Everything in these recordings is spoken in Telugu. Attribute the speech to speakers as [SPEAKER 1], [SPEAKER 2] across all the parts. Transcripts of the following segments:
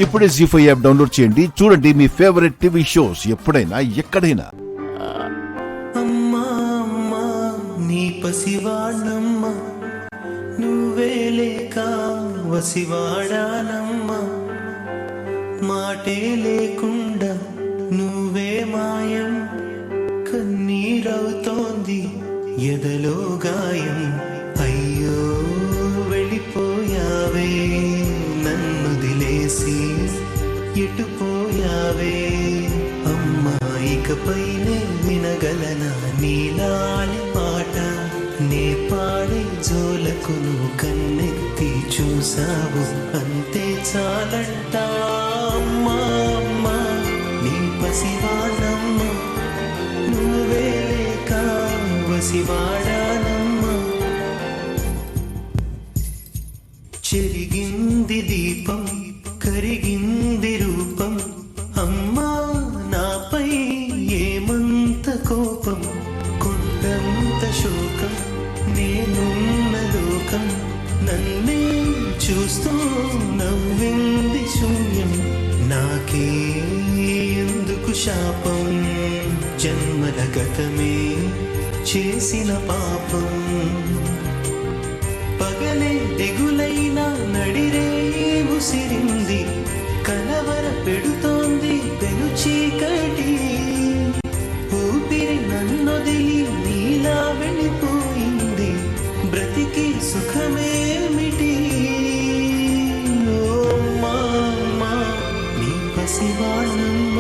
[SPEAKER 1] ఇప్పుడే జీ5 యాప్ డౌన్లోడ్ చేయండి. చూడండి మీ ఫేవరెట్ టీవీ షోస్ ఎప్పుడైనా ఎక్కడైనా.
[SPEAKER 2] అమ్మా అమ్మా నీ పసివాణమ్మ నువ్వే లేక వసివాడానమ్మా, మాటే లేకుండా నువ్వే మాయం, కన్నీరవుతోంది ఎదలో గాయం. అయ్యో వెళ్ళిపోయావే నన్ను దిలేసి, ఎటుపోయావే అమ్మా, ఇకపైనే వినగలనా నీలాలి పాట, నే పాడే జోలకు నువ్వు కన్నెత్తి చూసావు, అంతే చాలంట. అమ్మా అమ్మా నీ పసివాణమ్మ నువ్వే లేక వసివాడానమ్మా, చెరిగింది దీపం కరిగింది రూపం, అమ్మా నాపై ఏమంత కోపం, కొండంత శోకం నేనున్న లోకం, నన్నే చూస్తూ నవ్వింది శూన్యం, నాకే ఎందుకు శాపం, జన్మల గతమే చేసిన పాపం, పగలే దిగులైనా నడిరే ముసిరింది, కలవర పెడుతోంది పెను చీకటి, ఊపిరి నన్నొదిలి నీలా వెళ్ళిపోయింది, బ్రతికి సుఖమేమిటి. ఓ మామా నీ పసివాణమ్మ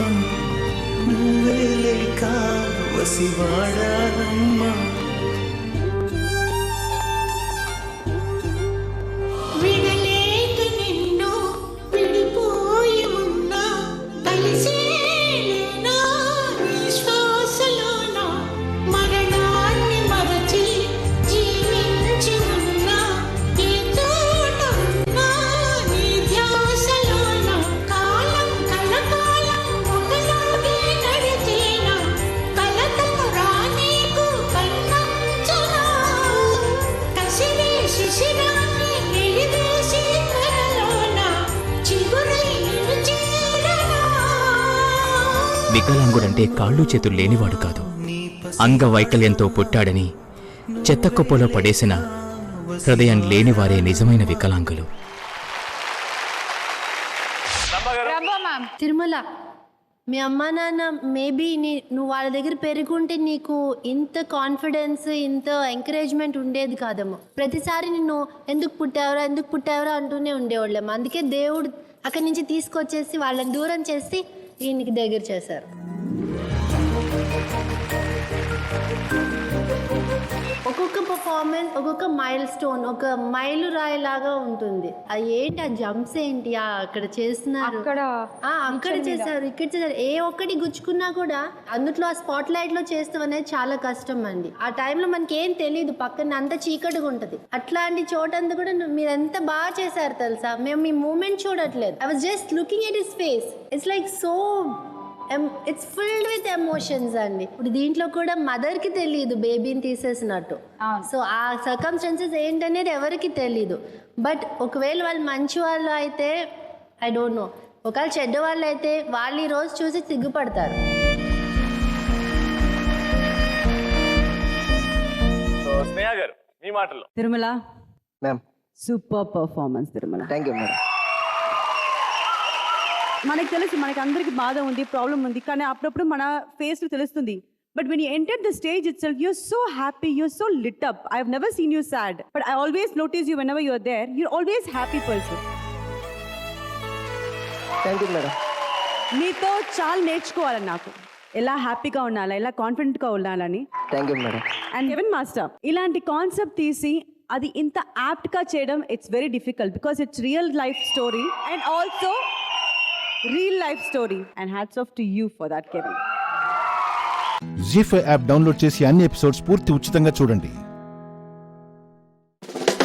[SPEAKER 2] నువ్వే లేక వసివాడానమ్మా.
[SPEAKER 3] వికలాంగుడంటే కాళ్ళు చేతులు లేనివాడు కాదు, అంగవైకల్యంతో పుట్టాడని చెత్తకుప్పలో పడేసిన హృదయం లేనివారే నిజమైన వికలాంగులు.
[SPEAKER 4] తిరుమల, మీ అమ్మా నాన్న మేబీ నువ్వు వాళ్ళ దగ్గర పెరుగుంటే నీకు ఇంత కాన్ఫిడెన్స్ ఇంత ఎంకరేజ్మెంట్ ఉండేది కాదేమో. ప్రతిసారి నిన్ను ఎందుకు పుట్టావరా అంటూనే ఉండేవాళ్ళేమో. అందుకే దేవుడు అక్కడి నుంచి తీసుకొచ్చేసి వాళ్ళని దూరం చేసి ఈయనకి దగ్గర చేశారు. ఒక్కొక్క పర్ఫార్మెన్స్ ఒక్కొక్క మైల్ స్టోన్, ఒక మైలు రాయిలాగా ఉంటుంది. అది ఏంటి, ఆ జంప్స్ ఏంటి అక్కడ చేస్తున్నారు, అక్కడ చేశారు, ఇక్కడ చేశారు. ఏ ఒక్కటి గుచ్చుకున్నా కూడా అందులో ఆ స్పాట్ లైట్ లో చేస్తాం అనేది చాలా కష్టం అండి. ఆ టైంలో మనకి ఏం తెలియదు, పక్కన అంత చీకటిగా ఉంటది. అట్లాంటి చోటంతా కూడా మీరు ఎంత బాగా చేశారు తెలుసా. మేము మీ మూమెంట్ చూడట్లేదు. I was just looking at his face. It's like so it's filled with emotions అండి. ఇప్పుడు దీంట్లో కూడా మదర్ కి తెలియదు బేబీని తీసేసినట్టు. సో ఆ సర్కమ్స్టాన్సెస్ ఏంటనేది ఎవరికి తెలీదు. బట్ ఒకవేళ వాళ్ళు మంచి వాళ్ళు అయితే ఐ డోంట్ నో, ఒకవేళ చెడ్డ వాళ్ళు అయితే వాళ్ళు ఈ రోజు చూసి సిగ్గుపడతారు.
[SPEAKER 5] Tirumala ma'am, super performance Tirumala.
[SPEAKER 6] Thank you madam.
[SPEAKER 5] మనకు తెలుసు, మనకి అందరికి బాధ ఉంది, ప్రాబ్లం ఉంది, కానీ అప్పుడప్పుడు మన ఫేస్ తెలుస్తుంది. But when you entered the stage itself, you're so happy, you're so lit up. I've never seen you sad, but I always notice you whenever you're there. You're always happy person.
[SPEAKER 6] Thank you madam.
[SPEAKER 5] మీతో చాలా నేర్చుకోవాలి నాకు, ఎలా హ్యాపీగా ఉండాలి, ఎలా కాన్ఫిడెంట్గా ఉండాలని.
[SPEAKER 6] Thank you madam.
[SPEAKER 5] And Kevin master, ఇలాంటి కాన్సెప్ట్ తీసి అది ఇంత యాప్ట్గా చేయడం it's very difficult, because it's real life story and also real life story, and hats off to you for that, Kevin.
[SPEAKER 1] Zee5 app download చేసి అన్ని ఎపిసోడ్స్ పూర్తి ఉచితంగా చూడండి.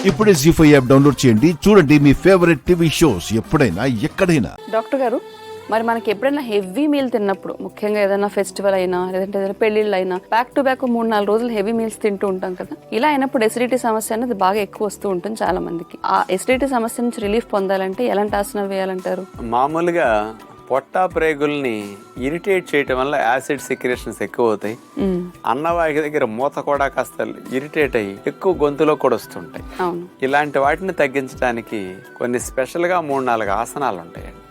[SPEAKER 1] ఇప్పుడే జీ5 యాప్ డౌన్లోడ్ చేయండి. చూడండి మీ ఫేవరెట్ టీవీ షోస్ ఎప్పుడైనా ఎక్కడైనా.
[SPEAKER 7] డాక్టర్ గారు,
[SPEAKER 6] మరి మనకి ఎప్పుడైనా హెవీ మీల్ తిన్నప్పుడు, ముఖ్యంగా ఏదైనా ఫెస్టివల్ అయినా లేదంటే ఏదైనా పెళ్లిళ్ళు అయినా బ్యాక్ టు బ్యాక్ 3-4 రోజులు హెవీ మీల్స్ తింటూ ఉంటాం కదా, ఇలా అయినప్పుడు ఎసిడిటీ సమస్య అనేది బాగా ఎక్కువ వస్తూ ఉంటుంది చాలా మందికి. ఆ ఎసిడిటీ సమస్య నుంచి రిలీఫ్ పొందాలంటే ఎలాంటి ఆసనాలు వేయాలంటారు?
[SPEAKER 7] మామూలుగా పొట్ట ప్రేగుల్ని ఇరిటేట్ చేయటం వల్ల యాసిడ్ సెక్రేషన్స్ ఎక్కువ అవుతాయి. అన్నవాహిక దగ్గర మూత కూడా కాస్త ఇరిటేట్ అయ్యి ఎక్కువ గొంతులో కూడా వస్తుంటాయి. ఇలాంటి వాటిని తగ్గించడానికి కొన్ని స్పెషల్ గా 3-4 ఆసనాలు ఉంటాయండి.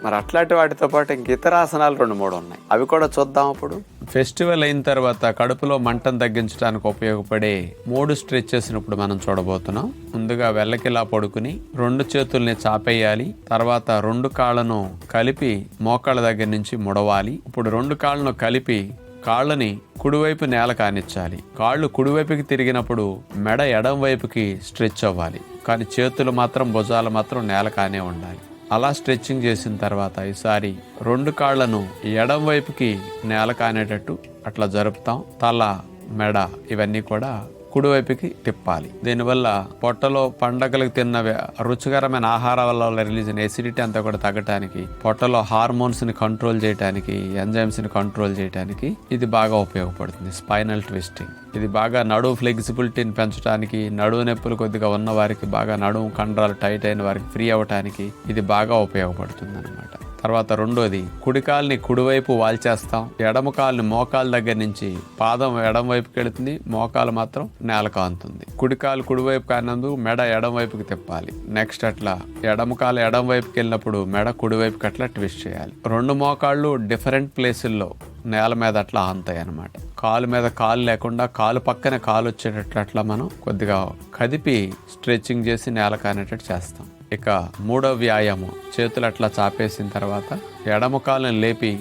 [SPEAKER 7] మరి అట్లాంటి వాటితో పాటు ఇంక ఇతర ఆసనాలు 2-3 ఉన్నాయి, అవి కూడా చూద్దాం. అప్పుడు ఫెస్టివల్ అయిన తర్వాత కడుపులో మంటను తగ్గించడానికి ఉపయోగపడే 3 స్ట్రెచెస్ ఇప్పుడు మనం చూడబోతున్నాం. ముందుగా వెల్లకిలా పడుకుని 2 చేతుల్ని చాపేయాలి. తర్వాత 2 కాళ్ళను కలిపి మోకాళ్ళ దగ్గర నుంచి ముడవాలి. ఇప్పుడు 2 కాళ్ళను కలిపి కాళ్ళని కుడివైపు నేల కానిచ్చాలి. కాళ్ళు కుడివైపుకి తిరిగినప్పుడు మెడ ఎడం వైపుకి స్ట్రెచ్ అవ్వాలి, కానీ చేతులు మాత్రం భుజాలు మాత్రం నేల కానే ఉండాలి. అలా స్ట్రెచ్చింగ్ చేసిన తర్వాత ఈసారి 2 కాళ్ళను ఎడం వైపుకి నేల కానేటట్టు అట్లా జరుపుతాం. తల, మెడ ఇవన్నీ కూడా కుడివైపుకి తిప్పాలి. దీనివల్ల పొట్టలో పండగలకు తిన్న రుచికరమైన ఆహారం వల్ల రిలీజ్ అయిన ఎసిడిటీ అంతా కూడా తగ్గటానికి, పొట్టలో హార్మోన్స్ ని కంట్రోల్ చేయడానికి, ఎంజైమ్స్ ని కంట్రోల్ చేయడానికి ఇది బాగా ఉపయోగపడుతుంది. స్పైనల్ ట్విస్టింగ్ ఇది బాగా నడుము ఫ్లెక్సిబిలిటీని పెంచడానికి, నడుము నొప్పులు కొద్దిగా ఉన్న వారికి, బాగా నడుము కండరాలు టైట్ అయిన వారికి ఫ్రీ అవ్వటానికి ఇది బాగా ఉపయోగపడుతుంది అన్నమాట. తర్వాత రెండోది, కుడికాల్ని కుడివైపు వాల్చేస్తాం. ఎడమ కాలుని మోకాల దగ్గర నుంచి పాదం ఎడం వైపుకి వెళుతుంది, మోకాలు మాత్రం నేల కాంతుంది. కుడికాలు కుడివైపు కానందుకు మెడ ఎడం వైపుకి తిప్పాలి. నెక్స్ట్ అట్లా ఎడమ కాలు ఎడం వైపుకి వెళ్ళినప్పుడు మెడ కుడివైపుకి అట్లా ట్విస్ట్ చేయాలి. 2 మోకాళ్ళు డిఫరెంట్ ప్లేసుల్లో నేల మీద అట్లా ఆంతాయి అన్నమాట. కాలు మీద కాలు లేకుండా కాలు పక్కన కాలు వచ్చేటట్లు అట్లా మనం కొద్దిగా కదిపి స్ట్రెచ్చింగ్ చేసి నేల కానేటట్టు చేస్తాం. ఇక 3వ వ్యాయామం, చేతులు అట్లా చాపేసిన తర్వాత ఎడమ కాలుని లేపి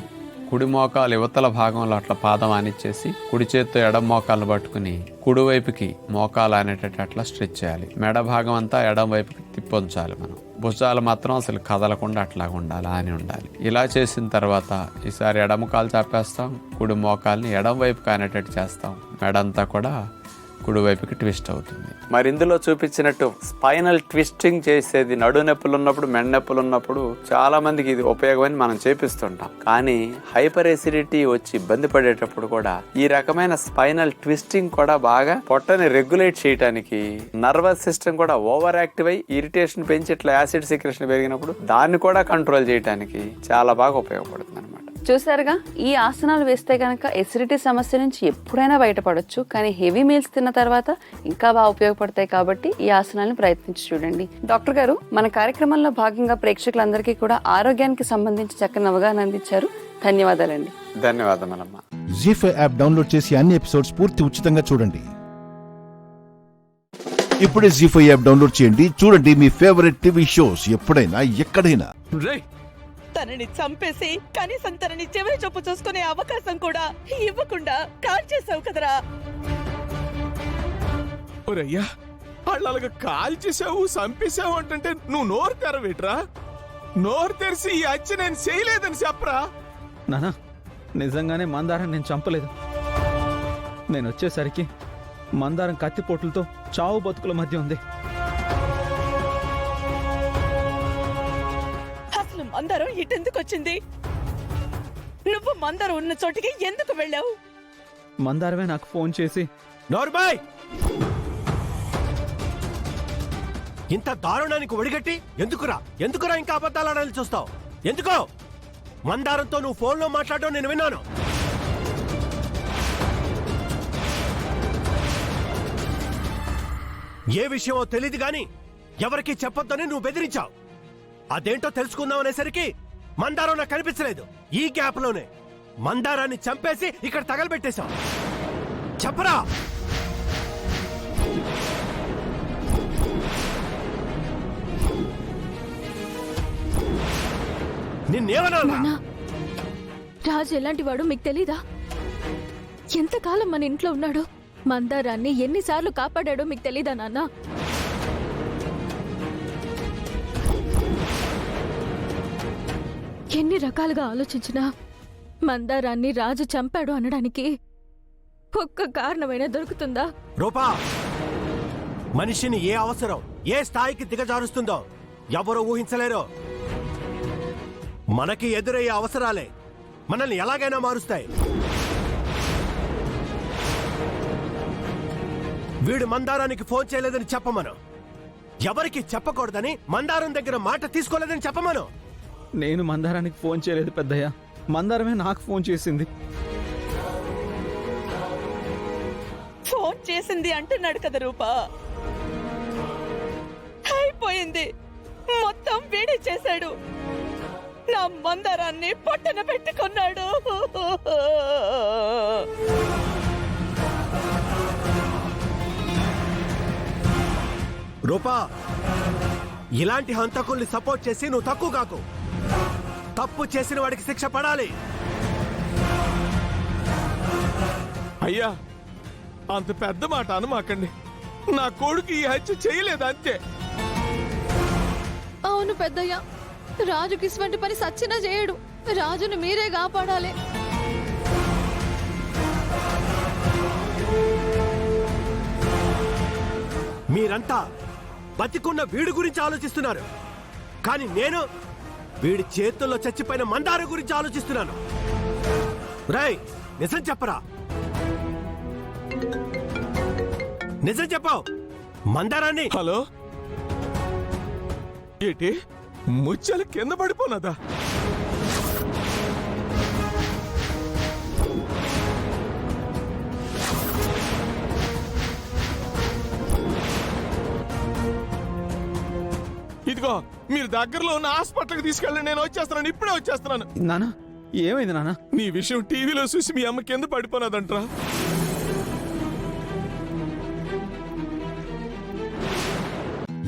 [SPEAKER 7] కుడి మోకాలు యువతల భాగంలో అట్లా పాదం ఆనిచ్చేసి కుడి చేత్తో ఎడమ మోకాలను పట్టుకుని కుడివైపుకి మోకాలు అనేటట్టు అట్లా స్ట్రెచ్ చేయాలి. మెడ భాగం అంతా ఎడం వైపుకి తిప్పొంచాలి. మనం భుజాలు మాత్రం అసలు కదలకుండా అట్లా ఉండాలి, అని ఉండాలి. ఇలా చేసిన తర్వాత ఈసారి ఎడమ కాలు చాపేస్తాం, కుడి మోకాల్ని ఎడం వైపు కానేటట్టు చేస్తాం. మెడంతా కూడా కుడివైపుకి ట్విస్ట్ అవుతుంది. మరి ఇందులో చూపించినట్టు స్పైనల్ ట్విస్టింగ్ చేసేది నడు నొప్పులు ఉన్నప్పుడు, మెడ నొప్పులు ఉన్నప్పుడు చాలా మందికి ఇది ఉపయోగమని మనం చేపిస్తుంటాం. కానీ హైపర్ ఎసిడిటీ వచ్చి ఇబ్బంది పడేటప్పుడు కూడా ఈ రకమైన స్పైనల్ ట్విస్టింగ్ కూడా బాగా పొట్టని రెగ్యులేట్ చేయడానికి, నర్వస్ సిస్టమ్ కూడా ఓవర్ యాక్టివ్ అయ్యి ఇరిటేషన్ పెంచి ఇట్లా యాసిడ్ సెక్రేషన్ పెరిగినప్పుడు దాన్ని కూడా కంట్రోల్ చేయడానికి చాలా బాగా ఉపయోగపడుతుంది అనమాట.
[SPEAKER 6] చూసారుగా, ఈ ఆసనాలు వేస్తే కనుక ఎసిడిటీ సమస్య నుంచి ఎప్పుడైనా బయటపడొచ్చు. కానీ హెవీ మీల్స్ తిన్న తర్వాత ఇంకా బాగా ఉపయోగపడతాయి కాబట్టి ఈ ఆసనాలను ప్రయత్నించి చూడండి. డాక్టర్ గారు, మన కార్యక్రమంలో భాగంగా ప్రేక్షకులందరికీ కూడా ఆరోగ్యానికి సంబంధించి చక్కని అవగాహన అందించారు. ధన్యవాదాలండి.
[SPEAKER 7] ధన్యవాదములమ్మా.
[SPEAKER 1] జీ5 యాప్ డౌన్లోడ్ చేసి అన్ని ఎపిసోడ్స్ పూర్తి ఉచితంగా చూడండి. ఇప్పుడే జీ5 యాప్ డౌన్లోడ్ చేయండి. చూడండి మీ ఫేవరెట్ టీవీ షోస్ ఎప్పుడైనా ఎక్కడైనా.
[SPEAKER 8] తనని చంపేసి కనీసం తనని చివరి చూపు చూసుకునే అవకాశం కూడా ఇవ్వకుండా కాల్ చేసావు కదరా.
[SPEAKER 9] ఒరయ్యా, వాళ్ళగా కాల్ చేసావు, చంపేశావు అంటే నువ్వు నోరు తెరవేట్రా? నోరు తెరిచి ఈ హత్య నేను చేయలేదని చెప్పరా?
[SPEAKER 10] నానా, నిజంగానే మందారం నేను చంపలేదు. నేను వచ్చేసరికి మందారం కత్తిపోట్లతో చావు బతుకుల మధ్య ఉంది.
[SPEAKER 8] అసలు మందారం ఇటెందుకు వచ్చింది? నువ్వు మందారం ఉన్న చోటికి ఎందుకు వెళ్ళావు?
[SPEAKER 10] మందారమే నాకు ఫోన్ చేసి,
[SPEAKER 9] నోర్బాయ్, ఇంత దారుణానికి ఒడిగట్టి ఎందుకురా ఇంకా అబద్ధాలు చూస్తావు? ఎందుకో? మందారంతో నువ్వు ఫోన్లో మాట్లాడడం నేను విన్నాను. ఏ విషయమో తెలియదు గాని ఎవరికి చెప్పొద్దని నువ్వు బెదిరించావు. అదేంటో తెలుసుకుందాం అనేసరికి మందారం నాకు కనిపించలేదు. ఈ గ్యాప్ లోనే మందారాన్ని చంపేసి ఇక్కడ తగలబెట్టేశావు. చెప్పరా? నిన్నేమన్నా?
[SPEAKER 11] రాజు ఎలాంటి వాడు మీకు తెలీదా? ఎంతకాలం మన ఇంట్లో ఉన్నాడో, మందారాన్ని ఎన్నిసార్లు కాపాడాడో మీకు తెలీదా నాన్న? ఎన్ని రకాలుగా ఆలోచించినా మందారాన్ని రాజు చంపాడు అనడానికి ఒక్క కారణమైనా దొరుకుతుందా?
[SPEAKER 9] రూపా, మనిషిని ఏ అవసరం ఏ స్థాయికి దిగజారుస్తుందో ఎవరో ఊహించలేరు. మనకి ఎదురయ్యే అవసరాలే మనల్ని ఎలాగైనా మారుస్తాయి. వీడు మందారానికి ఫోన్ చేయలేదని చెప్పమను. ఎవరికి చెప్పకూడదని మందారం దగ్గర మాట తీసుకోలేదని చెప్పమను.
[SPEAKER 10] నేను మందారానికి ఫోన్ చేయలేదు పెద్దయ్య, మందారమే నాకు ఫోన్ చేసింది.
[SPEAKER 8] ఫోన్ చేసింది అంటున్నాడు కదా రూపా. అయిపోయింది, మొత్తం వీడే చేశాడు. నా మందారాన్ని పొట్టన పెట్టుకున్నాడు.
[SPEAKER 9] రూపా, ఇలాంటి హంతకుల్ని సపోర్ట్ చేసి నువ్వు తక్కువ కాకు. తప్పు చేసిన వాడికి శిక్ష పడాలి.
[SPEAKER 12] అయ్యా, అంత పెద్ద మాట అనమాకండి. నా కొడుకు ఈ హత్య చేయలేదు, అంతే.
[SPEAKER 11] అవును పెద్దయ్య, రాజుకి ఇటువంటి పని సచ్చినా చేయడు. రాజును మీరే కాపాడాలి.
[SPEAKER 9] మీరంతా బతికున్న వీడి గురించి ఆలోచిస్తున్నారు, కానీ నేను వీడి చేతుల్లో చచ్చిపోయిన మందారం గురించి ఆలోచిస్తున్నాను. రేయ్, నిజం చెప్పరా, నిజం చెప్పావు. మందారాన్ని
[SPEAKER 12] హలో, ఏంటి ముచ్చలు కింద పడిపోనదా? ఇదిగో, మీరు దగ్గరలో ఉన్న హాస్పిటల్కి తీసుకెళ్ళండి, నేను వచ్చేస్తున్నాను, ఇప్పుడే వచ్చేస్తున్నాను.
[SPEAKER 10] నానా, ఏమైంది నానా?
[SPEAKER 12] నీ విషయం టీవీలో చూసి మీ అమ్మ కింద పడిపోనదంట్రా.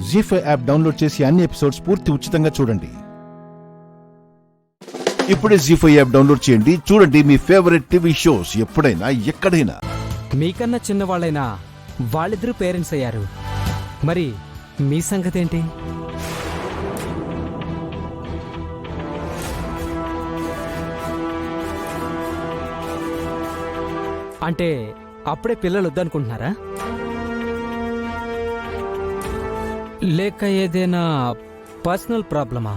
[SPEAKER 1] జీ5 యాప్ డౌన్లోడ్ చేసి అన్ని ఎపిసోడ్స్ పూర్తి ఉచితంగా చూడండి. ఇప్పుడే జీ5 యాప్ డౌన్లోడ్ చేయండి, చూడండి మీ ఫేవరెట్ టీవీ షోస్ ఎప్పుడైనా ఎక్కడైనా.
[SPEAKER 13] మీకన్నా చిన్నవాళ్ళైనా వాళ్ళిద్దరూ పేరెంట్స్ అయ్యారు, మరి మీ సంగతి ఏంటి? అంటే అప్పుడే పిల్లలు వద్దనుకుంటున్నారా? లేక ఏదైనా పర్సనల్ ప్రాబ్లమా?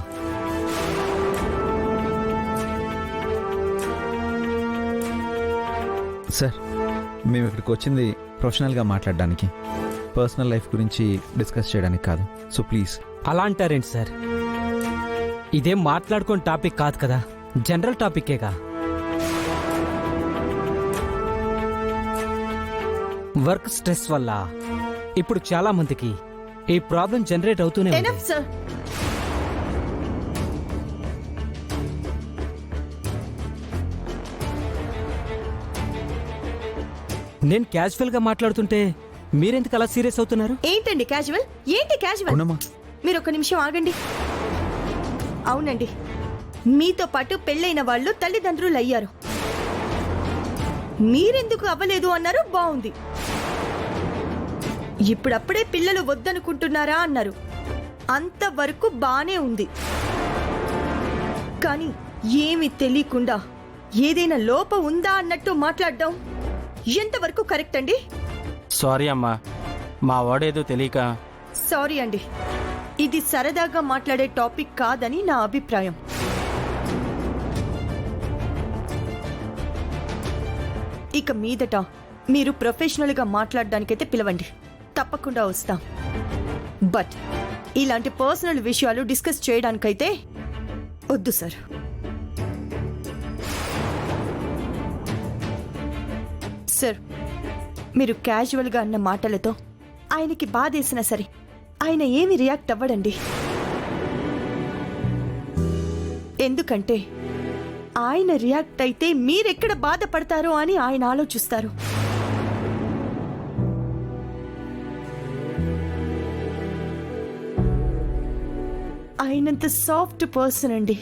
[SPEAKER 10] సార్, మేము ఇక్కడికి వచ్చింది ప్రొఫెషనల్గా మాట్లాడడానికి, పర్సనల్ లైఫ్ గురించి డిస్కస్ చేయడానికి కాదు. So please.
[SPEAKER 13] అలా అంటారేంటి సార్? ఇదేం మాట్లాడుకునే టాపిక్ కాదు కదా, జనరల్ టాపికేగా. వర్క్ స్ట్రెస్ వల్ల ఇప్పుడు చాలా మందికి ఈ ప్రాబ్లం జనరేట్ అవుతూనే ఉంది. నేను క్యాజువల్ గా మాట్లాడుతుంటే మీరెందుకు అలా సీరియస్ అవుతున్నారు?
[SPEAKER 14] ఏంటండి క్యాజువల్? ఏంటి క్యాజువల్? మీరు ఒక నిమిషం ఆగండి. అవునండి, మీతో పాటు పెళ్ళైన వాళ్ళు తల్లిదండ్రులు అయ్యారు. మీరెందుకు అవ్వలేదు అన్నారు, బాగుంది. ఇప్పుడప్పుడే పిల్లలు వద్దనుకుంటున్నారా అన్నారు, అంతవరకు బానే ఉంది. కానీ ఏమి తెలియకుండా ఏదైనా లోపం ఉందా అన్నట్టు మాట్లాడడం ఎంతవరకు కరెక్ట్ అండి?
[SPEAKER 13] సారీ అమ్మా, మా వాడేదో తెలియక.
[SPEAKER 14] సారీ అండి, ఇది సరదాగా మాట్లాడే టాపిక్ కాదని నా అభిప్రాయం. ఇక మీదట మీరు ప్రొఫెషనల్గా మాట్లాడడానికైతే పిలవండి, తప్పకుండా వస్తాం. బట్ ఇలాంటి పర్సనల్ విషయాలు డిస్కస్ చేయడానికైతే వద్దు సార్. సార్, మీరు క్యాజువల్గా అన్న మాటలతో ఆయనకి బాధేసినా సరే ఆయన ఏమి రియాక్ట్ అవ్వడండి. ఎందుకంటే ఆయన రియాక్ట్ అయితే మీరెక్కడ బాధపడతారో అని ఆయన ఆలోచిస్తారు. ఆయనంత సాఫ్ట్ పర్సన్ అండి,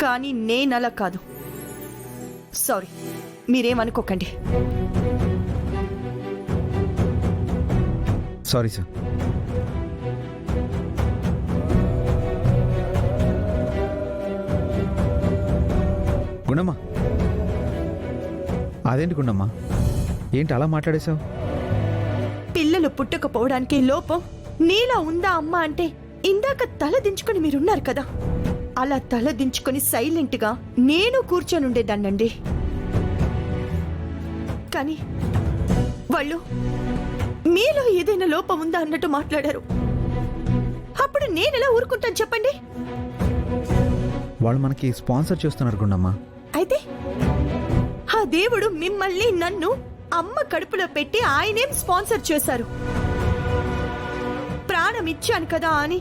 [SPEAKER 14] కానీ నేనలా కాదు. సారీ, మీరేమనుకోకండి.
[SPEAKER 10] Sorry sir. గుణమ్మా, అదేంటి గుండమ్మా, ఏంటి అలా మాట్లాడేశావు?
[SPEAKER 14] పిల్లలు పుట్టకపోవడానికి లోపం నీలా ఉందా అమ్మా అంటే ఇందాక తల దించుకుని మీరున్నారు కదా, అలా తల దించుకొని సైలెంట్గా నేను కూర్చొని ఉండేదాన్నండి. కానీ వాళ్ళు మీలో ఏదైనా లోపం ఉందా అన్నట్టు మాట్లాడారు. అప్పుడు నేనెలా ఊరుకుంటాను చెప్పండి?
[SPEAKER 10] వాళ్ళు మనకి స్పాన్సర్ చేస్తున్నారు గుండమ్మ.
[SPEAKER 14] అయితే ఆ దేవుడు మిమ్మల్ని నన్ను అమ్మ కడుపులో పెట్టి ఆయనేం స్పాన్సర్ చేశారు. ప్రాణం ఇచ్చాను కదా అని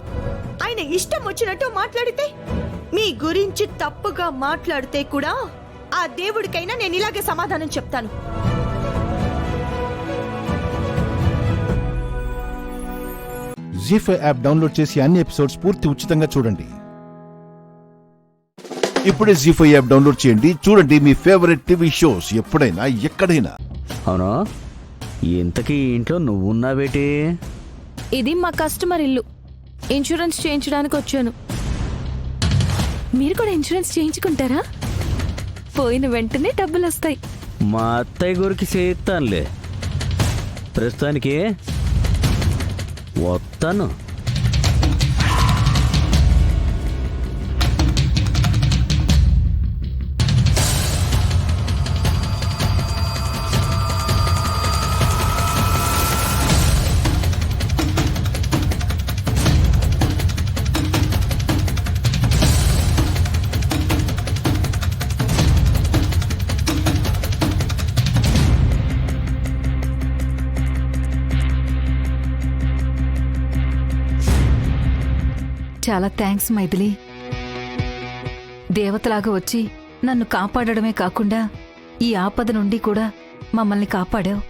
[SPEAKER 14] ఆయన ఇష్టం వచ్చినట్టు మాట్లాడితే, మీ గురించి తప్పుగా మాట్లాడితే కూడా ఆ దేవుడికైనా నేను ఇలాగే సమాధానం చెప్తాను.
[SPEAKER 1] జీ5 యాప్ డౌన్లోడ్ చేసి అన్ని ఎపిసోడ్స్ పూర్తి ఉచితంగా చూడండి. ఇప్పుడే జీ5 యాప్ డౌన్లోడ్ చేయండి. చూడండి మీ ఫేవరెట్ టీవీ షోస్ ఎప్పుడైనా ఎక్కడైనా.
[SPEAKER 15] అవునా, ఇంతకీ ఇంట్లో నువ్వున్నావేటి?
[SPEAKER 11] ఇది మా కస్టమర్ ఇల్లు. ఇన్సూరెన్స్ చేయించడానికి వచ్చాను. మీరు కూడా ఇన్సూరెన్స్ చేయించుకుంటారా? పోయిన వెంటనే డబ్బులు వస్తాయి.
[SPEAKER 15] మా అత్తయ్య గురికి చేయిస్తానులే, ప్రస్తుతానికి వస్తాను.
[SPEAKER 16] చాలా థ్యాంక్స్ మైథిలి. దేవతలాగా వచ్చి నన్ను కాపాడడమే కాకుండా ఈ ఆపద నుండి కూడా మమ్మల్ని కాపాడావు.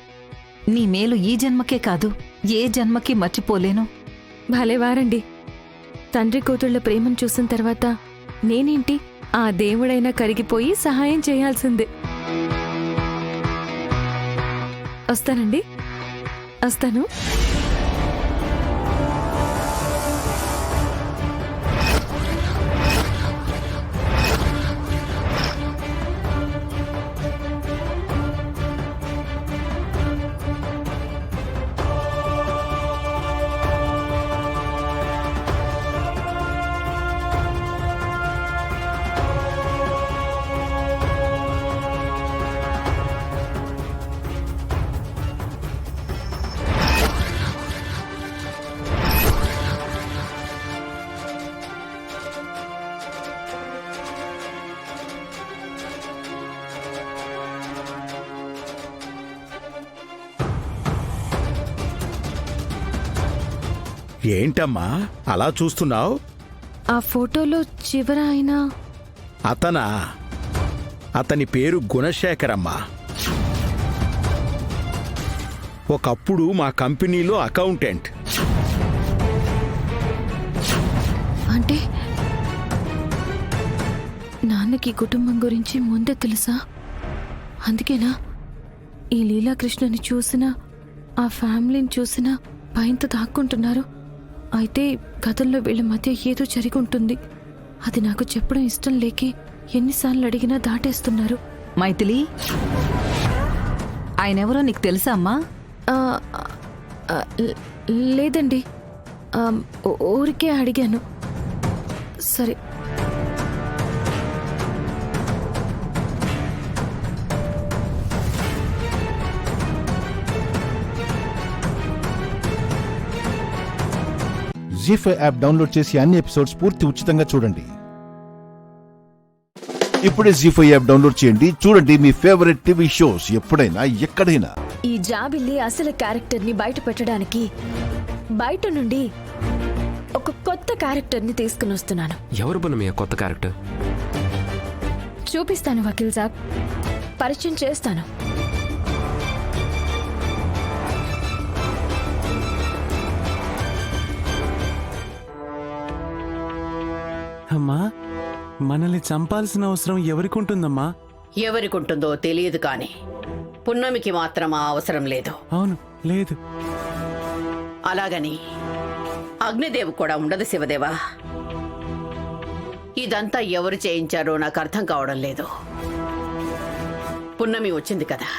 [SPEAKER 16] నీ మేలు ఈ జన్మకే కాదు, ఏ జన్మకి మర్చిపోలేను.
[SPEAKER 11] భలేవారండి. తండ్రి కూతుళ్ల ప్రేమను చూసిన తర్వాత నేనేంటి, ఆ దేవుడైనా కరిగిపోయి సహాయం చేయాల్సిందే. వస్తానండి, వస్తాను.
[SPEAKER 9] ఏంటమ్మా అలా చూస్తున్నావు?
[SPEAKER 11] ఆ ఫోటోలో చివర ఆయన
[SPEAKER 9] అతనా? అతని పేరు గుణశేఖరమ్మా. ఒకప్పుడు మా కంపెనీలో అకౌంటెంట్.
[SPEAKER 11] అంటే నాన్నకి కుటుంబం గురించి ముందే తెలుసా? అందుకేనా ఈ లీలాకృష్ణని చూసినా, ఆ ఫ్యామిలీని చూసినా భయంతో దాక్కుంటున్నారు? అయితే గతంలో వీళ్ళ మధ్య ఏదో జరిగి ఉంటుంది. అది నాకు చెప్పడం ఇష్టం లేకే ఎన్నిసార్లు అడిగినా దాటేస్తున్నారు.
[SPEAKER 16] మైథిలి, ఆయనెవరో నీకు తెలుసా అమ్మా?
[SPEAKER 11] లేదండి, ఊరికే అడిగాను. సరే,
[SPEAKER 1] జీ5 యాప్ డౌన్లోడ్ చేసి అన్ని ఎపిసోడ్స్ పూర్తి ఉచితంగా చూడండి. ఇప్పుడే జీ5 యాప్ డౌన్లోడ్ చేయండి. చూడండి మీ ఫేవరెట్ టీవీ షోస్ ఎప్పుడైనా ఎక్కడైనా.
[SPEAKER 11] ఈ జాబిల్లి అసలు క్యారెక్టర్ని బయట పెట్టడానికి బయట నుండి ఒక కొత్త క్యారెక్టర్ని తీసుకుని వస్తున్నాను.
[SPEAKER 17] ఎవరు బనమయ్య కొత్త క్యారెక్టర్?
[SPEAKER 11] చూపిస్తాను వకీల్ సాబ్, పరిచయం చేస్తాను.
[SPEAKER 2] అమ్మా, మనల్ని చంపాల్సిన అవసరం ఎవరికుంటుందమ్మా?
[SPEAKER 18] ఎవరికుంటుందో తెలియదు కానీ పున్నమికి మాత్రం ఆ అవసరం లేదు.
[SPEAKER 2] అవును, లేదు.
[SPEAKER 18] అలాగని అగ్నిదేవు కూడా ఉండదు శివదేవా. ఇదంతా ఎవరు చేయించారో నాకు అర్థం కావడం లేదు. పున్నమి వచ్చింది కదా,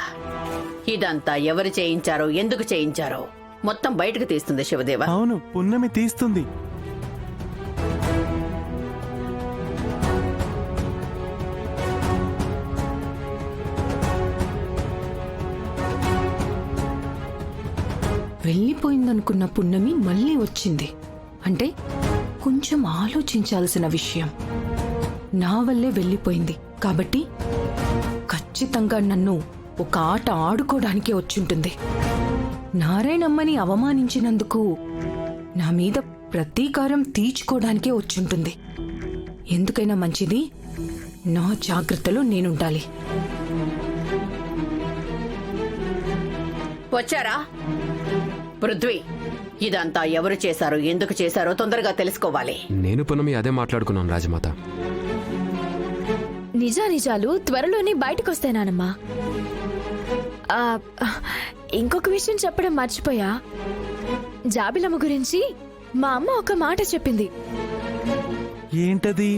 [SPEAKER 18] ఇదంతా ఎవరు చేయించారో, ఎందుకు చేయించారో మొత్తం బయటకు తీస్తుంది శివదేవా.
[SPEAKER 2] అవును, పున్నమి తీస్తుంది.
[SPEAKER 11] వెళ్ళిపోయిందనుకున్న పున్నమి మళ్ళీ వచ్చింది అంటే కొంచెం ఆలోచించాల్సిన విషయం. నా వల్లే వెళ్ళిపోయింది కాబట్టి ఖచ్చితంగా నన్ను ఒక ఆట ఆడుకోవడానికే వచ్చుంటుంది. నారాయణమ్మని అవమానించినందుకు నా మీద ప్రతీకారం తీర్చుకోవడానికే వచ్చుంటుంది. ఎందుకైనా మంచిది నా జాగ్రత్తలో నేనుండాలి.
[SPEAKER 18] వచ్చారా? పృథ్వీ, ఇదంతా ఎవరు చేశారో ఎందుకు చేశారో తొందరగా తెలుసుకోవాలి.
[SPEAKER 17] నేను పునమి అదే మాట్లాడుకున్నాను రాజమాత.
[SPEAKER 19] నిజాలు త్వరలోనే బయటకు నానమ్మా. ఇంకొక విషయం చెప్పడం మర్చిపోయా. జాబిలమ్మ గురించి మా అమ్మ ఒక మాట చెప్పింది.
[SPEAKER 2] ఏంటది?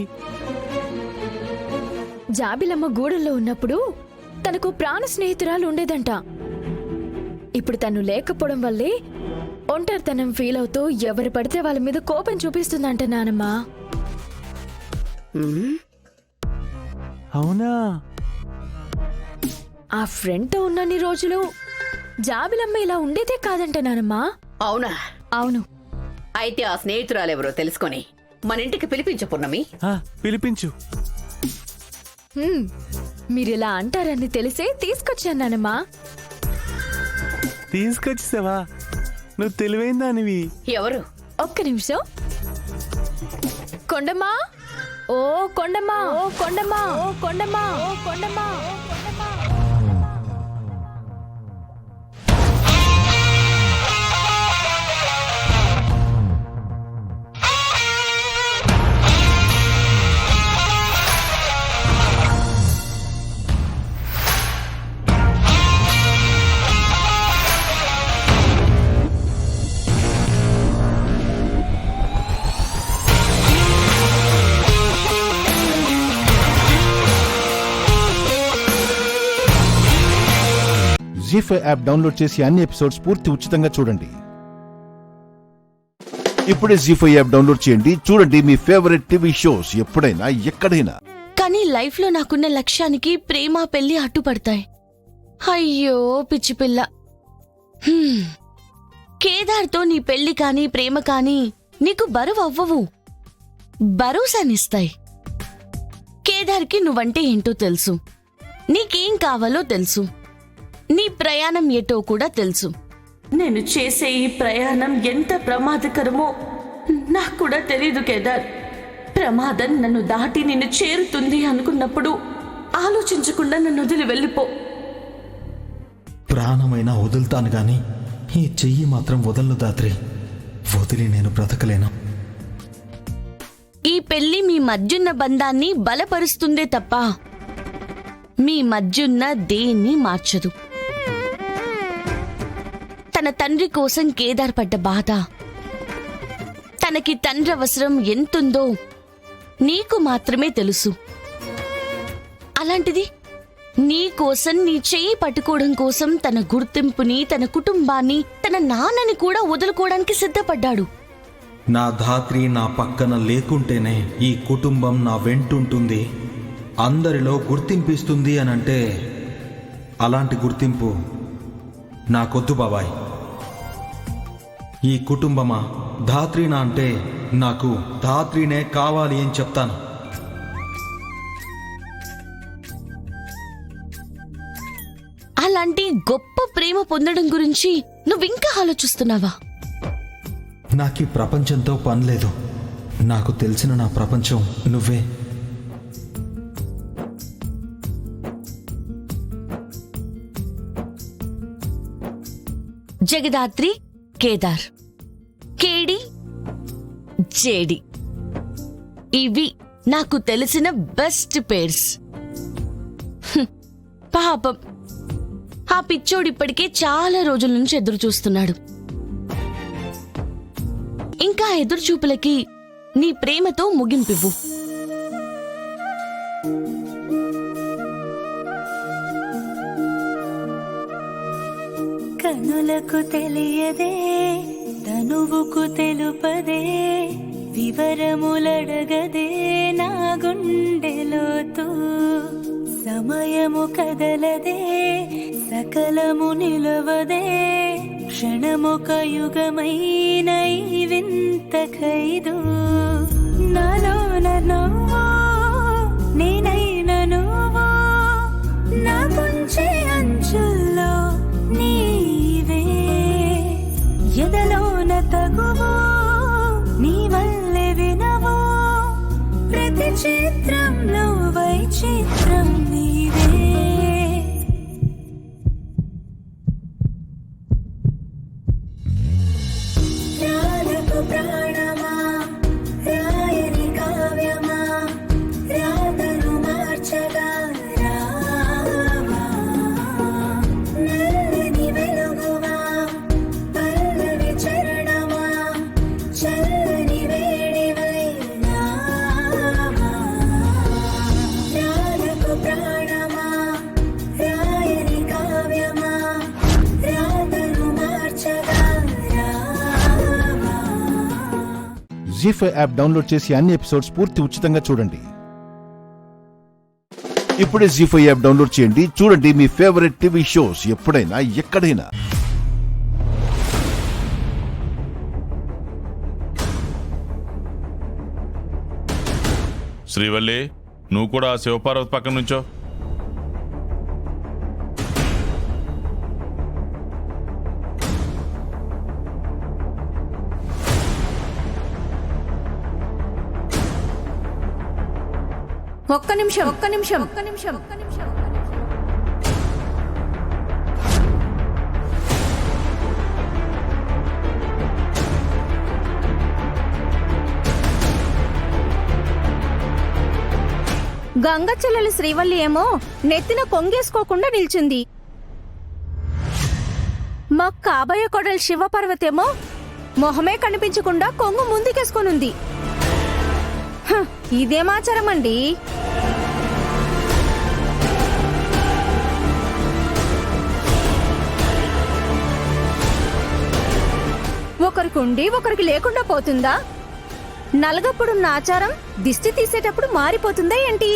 [SPEAKER 19] జాబిలమ్మ గూడెల్లో ఉన్నప్పుడు తనకు ప్రాణ స్నేహితురాలు ఉండేదంట. ఇప్పుడు తను లేకపోవడం వల్లే ఒంటరితనం ఫీల్ అవుతూ ఎవరు పడితే వాళ్ళ మీద కోపం చూపిస్తుందంట నానమ్మా.
[SPEAKER 2] అవునా?
[SPEAKER 19] ఆ ఫ్రెండ్తో ఉన్నన్ని రోజులు జాబిలమ్మ ఇలా ఉండేదే కాదంట నానమ్మా.
[SPEAKER 18] అవునా?
[SPEAKER 19] అవును.
[SPEAKER 18] అయితే ఆ స్నేహితురాలెవరో తెలుసుకొని మన ఇంటికి పిలిపించు పున్నమి.
[SPEAKER 2] పిలిపించు.
[SPEAKER 19] మీరిలా అంటారని తెలిసే తీసుకొచ్చాను నానమ్మా.
[SPEAKER 2] తీసుకొచ్చేసావా? నువ్వు తెలివైందానివి.
[SPEAKER 18] ఎవరు?
[SPEAKER 19] ఒక్క నిమిషం. కొండమ్మా, ఓ కొండమ్మా, ఓ కొండమ్మా, ఓ కొండమ్మా, ఓ కొండమ్మా.
[SPEAKER 1] జీ5 యాప్ డౌన్లోడ్ చేసి అన్ని ఎపిసోడ్స్ పూర్తి ఉచితంగా చూడండి. ఇప్పుడే జీ5 యాప్ డౌన్లోడ్ చేయండి. చూడండి మీ ఫేవరెట్ టీవీ షోస్ ఎప్పుడైనా ఎక్కడైనా.
[SPEAKER 11] కానీ లైఫ్ లో నాకున్న లక్ష్యానికి ప్రేమ పెళ్లి అడ్డుపడతాయి. అయ్యో పిచ్చి పిల్ల. కేదార్తో నీ పెళ్లి కానీ ప్రేమ కానీ నీకు బరువు అవ్వవు, భరోసానిస్తాయి. కేదార్కి నువ్వంటే ఏంటో తెలుసు, నీకేం కావాలో తెలుసు, నీ ప్రయాణం ఏటో కూడా తెలుసు. నేను చేసే ఈ ప్రయాణం ఎంత ప్రమాదకరమో నాకు కూడా తెలీదు కేదార్. ప్రమాదం నన్ను దాటి నిన్ను చేరుతుంది అనుకున్నప్పుడు ఆలోచించకుండా నన్ను వదిలి వెళ్ళిపో.
[SPEAKER 20] ప్రాణమైనా వదులుతాను గాని ఈ చెయ్యి మాత్రం వదలను దాత్రి. వదిలి నేను బ్రతకలేను.
[SPEAKER 11] ఈ పెళ్లి మీ మధ్యున్న బంధాన్ని బలపరుస్తుందే తప్ప మీ మధ్యున్న దేన్ని మార్చదు. తన తండ్రి కోసం కేదార్ పడ్డ బాధ, తనకి తండ్రి అవసరం ఎంతుందో నీకు మాత్రమే తెలుసు. అలాంటిది నీ కోసం, నీ చెయ్యి పట్టుకోవడం కోసం తన గుర్తింపుని, తన కుటుంబాన్ని, తన నాన్నని కూడా వదులుకోవడానికి సిద్ధపడ్డాడు.
[SPEAKER 20] నా ధాత్రి నా పక్కన లేకుంటేనే ఈ కుటుంబం నా వెంటుంటుంది, అందరిలో గుర్తింపిస్తుంది అనంటే అలాంటి గుర్తింపు నాకొద్దు బాబాయ్. ఈ కుటుంబమా ధాత్రినా అంటే నాకు ధాత్రినే కావాలి అని చెప్తాను.
[SPEAKER 11] అలాంటి గొప్ప ప్రేమ పొందడం గురించి నువ్వింకా ఆలోచిస్తున్నావా?
[SPEAKER 20] నాకు ఈ ప్రపంచంతో పనిలేదు. నాకు తెలిసిన నా ప్రపంచం నువ్వే.
[SPEAKER 11] జగదాత్రి, కేదార్, కేడి, జేడి, ఇవి నాకు తెలిసిన బెస్ట్ పేర్స్. పాపం ఆ పిచ్చోడు ఇప్పటికే చాలా రోజుల నుంచి ఎదురు చూస్తున్నాడు. ఇంకా ఎదురుచూపులకి నీ ప్రేమతో ముగింపివ్వు.
[SPEAKER 21] కనులకు తెలియదే, తనువుకు తెలుపదే, వివరములడగదే నా గుండెలోతు. సమయము కదలదే, సకలము నిలవదే, క్షణమొక యుగమైన ఈ వింత ఖైదు నాలోన నువ్వు నేనైన నువ్వు నా కొంచె అంచుల్లో నీవే ఎదలోన తగువు నీ వల్లే వినవు ప్రతి చిత్రంలో వైచిత్రం నీవే రాధకు ప్రాణమా రాయని కావ్యమా రాతను మార్చగా రావా నల్లని వెలుగువా పల్లవి చరణమా చల్లని వేడివై నావా రాధకు ప్రాణమా రాయని కావ్యమా రాతను మార్చగా
[SPEAKER 1] జీ5 యాప్ డౌన్లోడ్ చేసి అన్ని ఎపిసోడ్స్ పూర్తి ఉచితంగా చూడండి. ఇప్పుడే జీ5 యాప్ డౌన్లోడ్ చేయండి. చూడండి మీ ఫేవరెట్ టీవీ షోస్ ఎప్పుడైనా ఎక్కడైనా.
[SPEAKER 3] శ్రీవల్లి, నువ్వు కూడా ఆ శివపార్వతి పక్కన నుంచో.
[SPEAKER 22] ఒక్క నిమిషం
[SPEAKER 14] గంగ చెల్లెలు శ్రీవల్లి ఏమో నెత్తిన కొంగేసుకోకుండా నిల్చుంది. మా కాబోయే కొడలు శివపార్వతేమో మొహమే కనిపించకుండా కొంగు ముందుకేసుకొనుంది. ఇదేమాచారం అండి? ఒకరికి ఉండి ఒకరికి లేకుండా పోతుందా? నలగప్పుడున్న ఆచారం దిష్టి తీసేటప్పుడు మారిపోతుందా ఏంటి?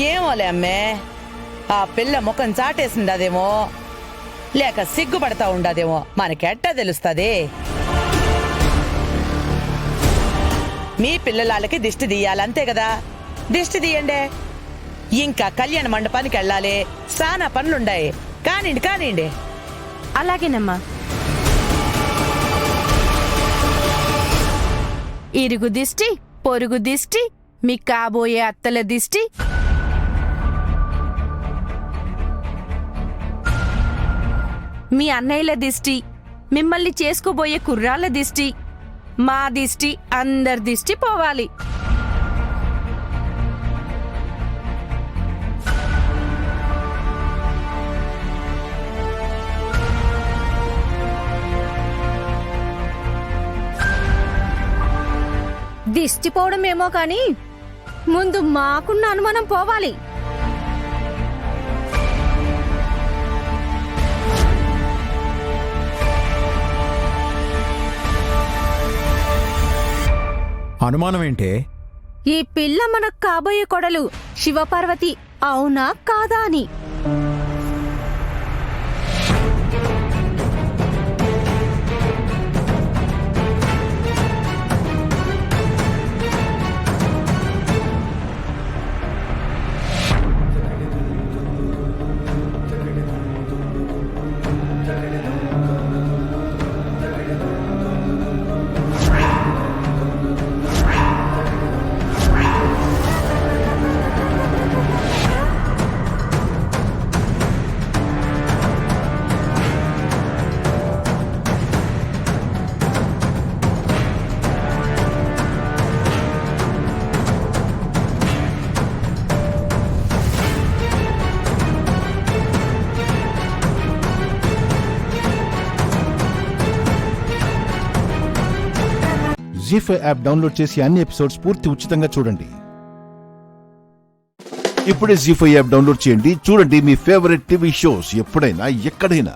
[SPEAKER 8] ఏమోలే అమ్మే, ఆ పిల్ల ముఖం చాటేసిండదేమో, లేక సిగ్గుపడతా ఉండదేమో, మనకెట్టా తెలుస్తుంది? మీ పిల్లలకి దిష్టి తీయాలంతే కదా, దిష్టి తీయండి. ఇంకా కళ్యాణ మండపానికి వెళ్ళాలి, సానా పనులుండాయి. కానివ్వండి.
[SPEAKER 14] అలాగేనమ్మా. ఇరుగు దిష్టి, పొరుగు దిష్టి, మీ కాబోయే అత్తల దిష్టి, మీ అన్నయ్యల దిష్టి, మిమ్మల్ని చేసుకోబోయే కుర్రాళ్ళ దిష్టి, మా దిష్టి, అందరి దిష్టి పోవాలి. దిష్టి పోవడమేమో కానీ ముందు మాకున్న అనుమానం పోవాలి.
[SPEAKER 20] అనుమానం ఏంటే?
[SPEAKER 14] ఈ పిల్ల మనకు కాబోయే కొడలు శివపార్వతి అవునా కాదా అని.
[SPEAKER 1] జీ5 యాప్ డౌన్లోడ్ చేసి అన్ని ఎపిసోడ్స్ పూర్తి ఉచితంగా చూడండి. ఇప్పుడే జీ5 యాప్ డౌన్లోడ్ చేయండి. చూడండి మీ ఫేవరెట్ టీవీ షోస్ ఎప్పుడైనా ఎక్కడైనా.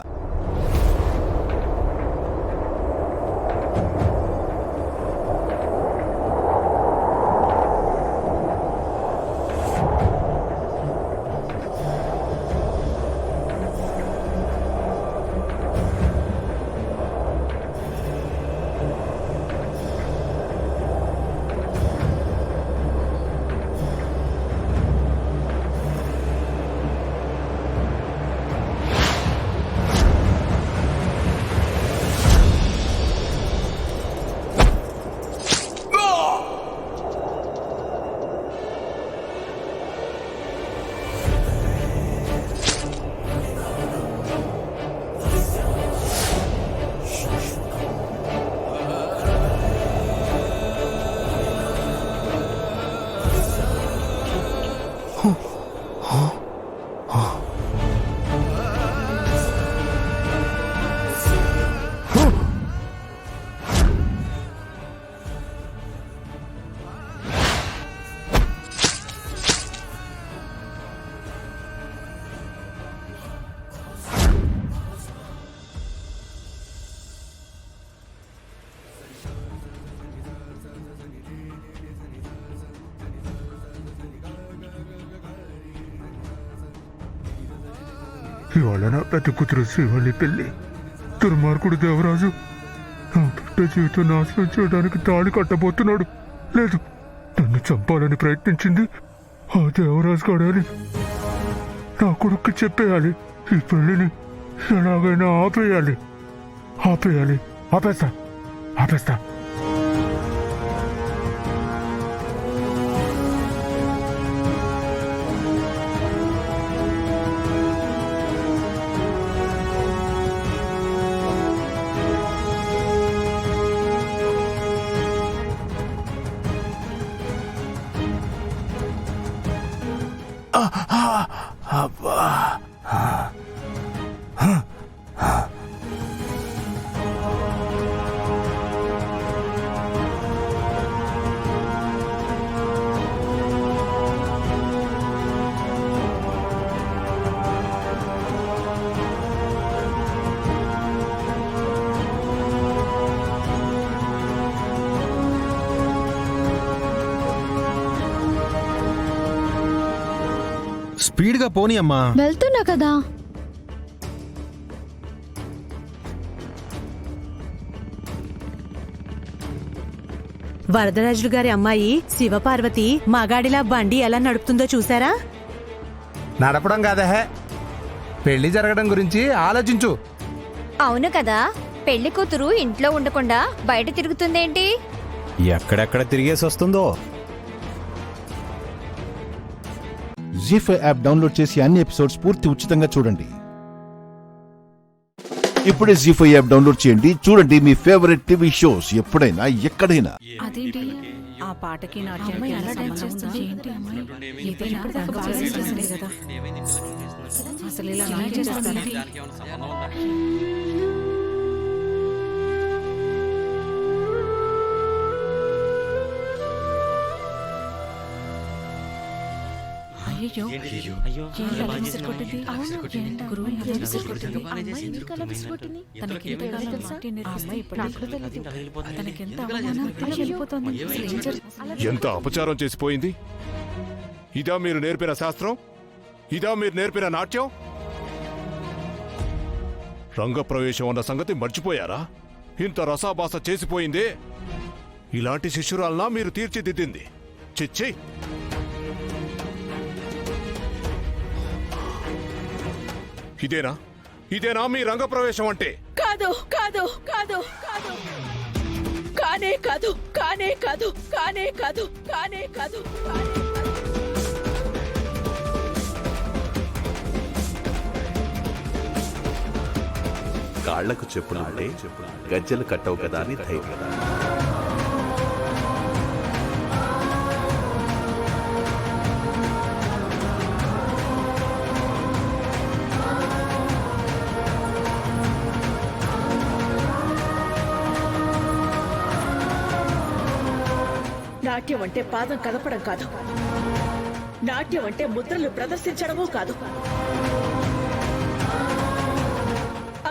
[SPEAKER 4] ఇవాళ నా పెద్ద కూతురు శ్రీవల్లి పెళ్లి. దుర్మార్గుడు దేవరాజు నా బిడ్డ జీవితం నాశనం చేయడానికి తాళి కట్టబోతున్నాడు. లేదు, నన్ను చంపాలని ప్రయత్నించింది ఆ దేవరాజు కాడని నా కొడుక్కి చెప్పేయాలి. ఈ పెళ్లిని ఎలాగైనా ఆపేయాలి. ఆపేస్తా.
[SPEAKER 20] స్పీడ్గా పోనీ అమ్మా.
[SPEAKER 11] వెళ్తున్నా కదా.
[SPEAKER 5] వరదరాజులు గారి అమ్మాయి శివపార్వతి మగాడిలా బండి ఎలా నడుపుతుందో చూసారా?
[SPEAKER 23] నడపడం కాదా, పెళ్లి జరగడం గురించి ఆలోచించు.
[SPEAKER 24] అవును కదా, పెళ్లి కూతురు ఇంట్లో ఉండకుండా బయట తిరుగుతుందేంటి?
[SPEAKER 25] ఎక్కడెక్కడ తిరిగేసి వస్తుందో.
[SPEAKER 1] జీ5 యాప్ డౌన్లోడ్ చేసి అన్ని ఎపిసోడ్స్ పూర్తి ఉచితంగా చూడండి. ఇప్పుడే జీ5 యాప్ డౌన్లోడ్ చేయండి. చూడండి మీ ఫేవరెట్ టీవీ షోస్ ఎప్పుడైనా ఎక్కడైనా.
[SPEAKER 8] అదేంటి ఆ పాటకి అసలు ఇలా
[SPEAKER 26] ఎంత అపచారం చేసిపోయింది. ఇదా మీరు నేర్పిన శాస్త్రం? ఇదా మీరు నేర్పిన నాట్యం? రంగప్రవేశం అన్న సంగతి మర్చిపోయారా? ఇంత రసాభాస చేసిపోయిందే. ఇలాంటి శిష్యురాలనా మీరు తీర్చిదిద్దింది? చిచ్చి! ఇదేనా మీ రంగప్రవేశం అంటే?
[SPEAKER 8] కాదు కాదు కాదు కాదు కానే కాదు కానే కాదు కానే కాదు కానే కాదు.
[SPEAKER 27] కాళ్లకు చెప్పులుంటే గజ్జలు కట్టవు కదా అని ధైర్యం.
[SPEAKER 8] నాట్యం అంటే పాదం కదపడం కాదు, నాట్యం అంటే ముద్రలు ప్రదర్శించడమూ కాదు.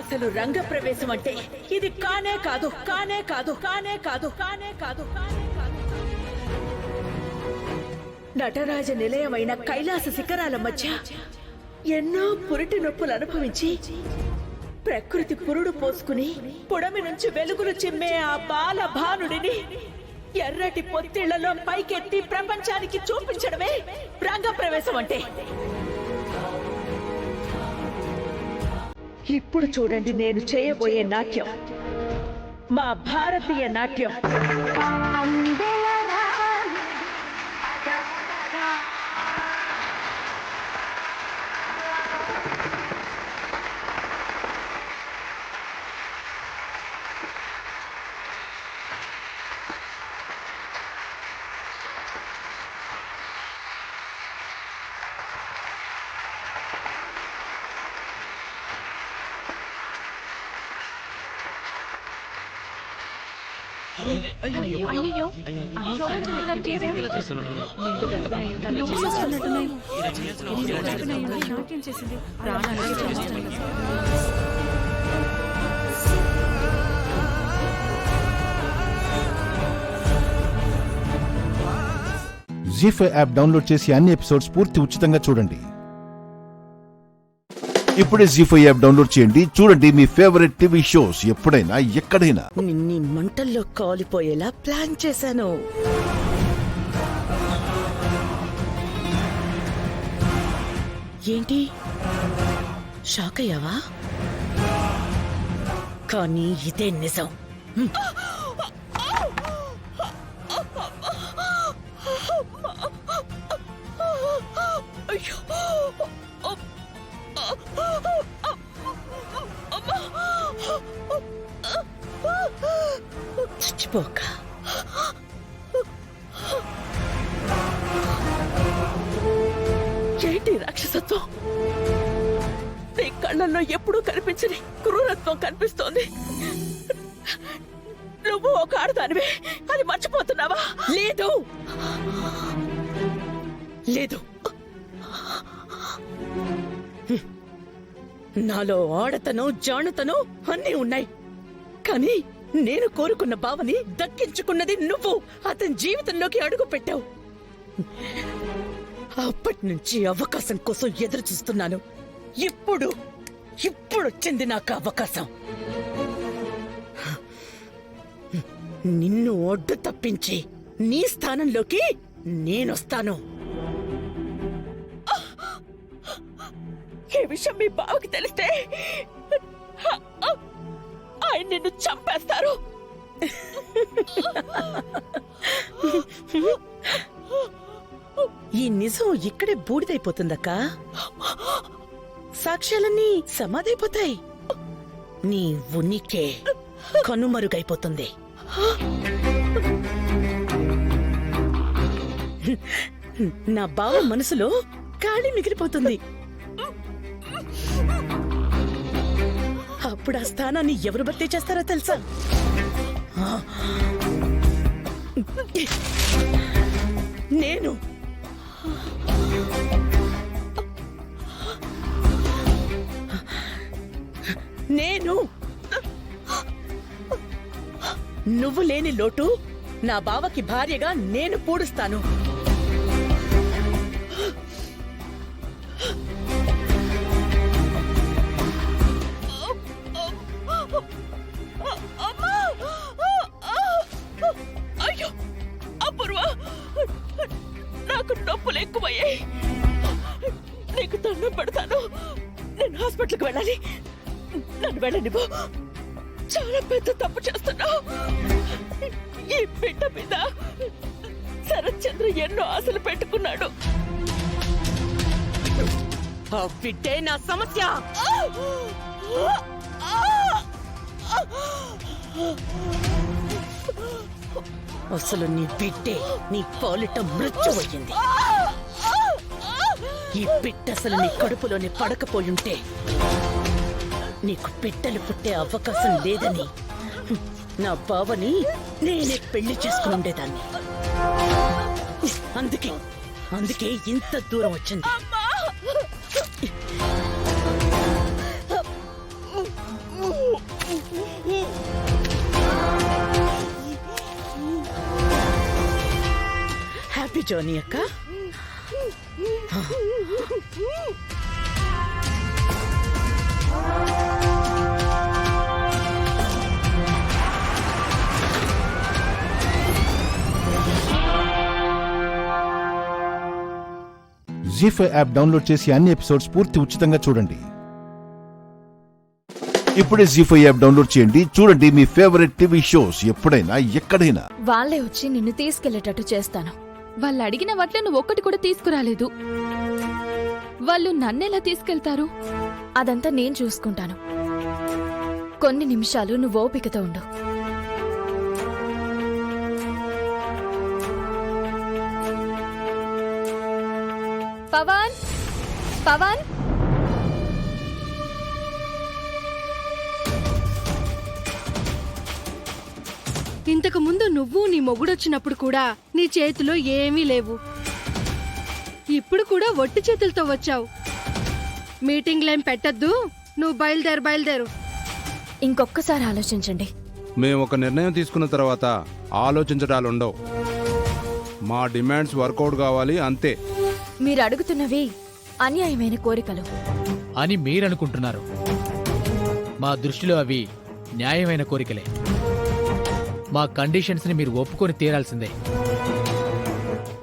[SPEAKER 8] అసలు రంగ ప్రవేశం అంటే ఇది కానే కాదు, కానే కాదు, కానే కాదు, కానే కాదు, కానే కాదు. నటరాజ నిలయమైన కైలాస శిఖరాల మధ్య ఎన్నో పురిటి నొప్పులు అనుభవించి ప్రకృతి పురుడు పోసుకుని పుడమి నుంచి వెలుగులు చిమ్మే ఆ బాల భానుడిని ఎర్రటి పొత్తిళ్లలో పైకెత్తి ప్రపంచానికి చూపించడమే రంగ ప్రవేశం అంటే. ఇప్పుడు చూడండి నేను చేయబోయే నాట్యం, మా భారతీయ నాట్యం.
[SPEAKER 1] జీ5 యాప్ డౌన్లోడ్ చేసి అన్ని ఎపిసోడ్స్ పూర్తి ఉచితంగా చూడండి. ఇప్పుడే జీ5 యాప్ డౌన్లోడ్ చేయండి. చూడండి మీ ఫేవరెట్ టీవీ షోస్ ఎప్పుడైనా ఎక్కడైనా.
[SPEAKER 8] నిన్ని మంటల్లో కాలిపోయేలా ప్లాన్ చేశాను. ఏంటి షాక్ అయ్యావా? కానీ ఇదే నిజం. చచ్చిపోక ఏంటి రాక్షసత్వం? నీ కళ్ళల్లో ఎప్పుడూ కనిపించని క్రూరత్వం కనిపిస్తోంది. నువ్వు ఒక ఆడదానివే అది మర్చిపోతున్నావా? లేదు లేదు, నాలో ఆడతనం జానతనం అన్నీ ఉన్నాయి. కానీ నేను కోరుకున్న భావని దక్కించుకున్నది నువ్వు. అతని జీవితంలోకి అడుగు పెట్టావు. అప్పటి నుంచి అవకాశం కోసం ఎదురు చూస్తున్నాను. ఇప్పుడు వచ్చింది నాకు అవకాశం. నిన్ను ఒడ్డు తప్పించి నీ స్థానంలోకి నేనొస్తాను. ఈ విషయం మీ బావకి తెలిస్తే ఆయన నిన్ను చంపేస్తారు. ఈ నిజం ఇక్కడే బూడిదైపోతుందక్క. సాక్ష్యాలన్నీ సమాధైపోతాయి. నీ ఉనికే కనుమరుగైపోతుంది. నా బావ మనసులో ఖాళీ మిగిలిపోతుంది. అప్పుడు ఆ స్థానాన్ని ఎవరు భర్తీ చేస్తారో తెలుసా? నేను. నువ్వు లేని లోటు నా బావకి భార్యగా నేను పూడుస్తాను. అయ్యో అపూర్వ, నాకు నొప్పులు ఎక్కువయ్యాయి. నీకు దండం పెడతాను. నేను హాస్పిటల్కి వెళ్ళాలి. నన్ను వెళ్ళనివ్వు. చాలా పెద్ద తప్పు చేస్తున్నావు. ఈ బిడ్డ మీద శరత్చంద్ర ఎన్నో ఆశలు పెట్టుకున్నాడు. ఆ బిడ్డే నా సమస్య. అసలు నీ బిడ్డే నీ పాలిట మృత్యువయ్యింది. ఈ బిడ్డ అసలు నీ కడుపులోని పడకపోయుంటే నీకు బిడ్డలు పుట్టే అవకాశం లేదని నా బావని నేనే పెళ్లి చేసుకుని ఉండేదాన్ని.
[SPEAKER 18] అందుకే ఇంత దూరం వచ్చింది. హ్యాపీ జర్నీ అక్క.
[SPEAKER 1] జీ5 యాప్ డౌన్లోడ్ చేసి అన్ని ఎపిసోడ్స్ పూర్తి ఉచితంగా చూడండి. ఇప్పుడే జీ5 యాప్ డౌన్లోడ్ చేయండి. చూడండి మీ ఫేవరెట్ టీవీ షోస్ ఎప్పుడైనా ఎక్కడైనా.
[SPEAKER 19] వాళ్ళే వచ్చి నిన్ను తీసుకెళ్లేటట్టు చేస్తాను. వాళ్ళు అడిగిన వాటిలో నువ్వు ఒక్కటి కూడా తీసుకురాలేదు. వాళ్ళు నన్నెలా తీసుకెళ్తారు? అదంతా నేను చూసుకుంటాను. కొన్ని నిమిషాలు నువ్వు ఓపికతో ఉండు. పవన్, పవన్,
[SPEAKER 6] ఇంతకు ముందు నువ్వు నీ మొగుడొచ్చినప్పుడు కూడా నీ చేతిలో ఏమీ లేవు. ఇప్పుడు కూడా ఒట్టి చేతులతో వచ్చావు. మీటింగ్లేం పెట్టద్దు, నువ్వు బయలుదేరు.
[SPEAKER 19] ఇంకొక్కసారి ఆలోచించండి.
[SPEAKER 23] మేము ఒక నిర్ణయం తీసుకున్న తర్వాత ఆలోచించడాలుండవు. మా డిమాండ్స్ వర్కౌట్ కావాలి అంతే.
[SPEAKER 19] మీరు అడుగుతున్నవి అన్యాయమైన కోరికలు
[SPEAKER 7] అని మీరనుకుంటున్నారు. మా దృష్టిలో అవి న్యాయమైన కోరికలే. మా కండిషన్స్ ని మీరు ఒప్పుకొని తీరాల్సిందే.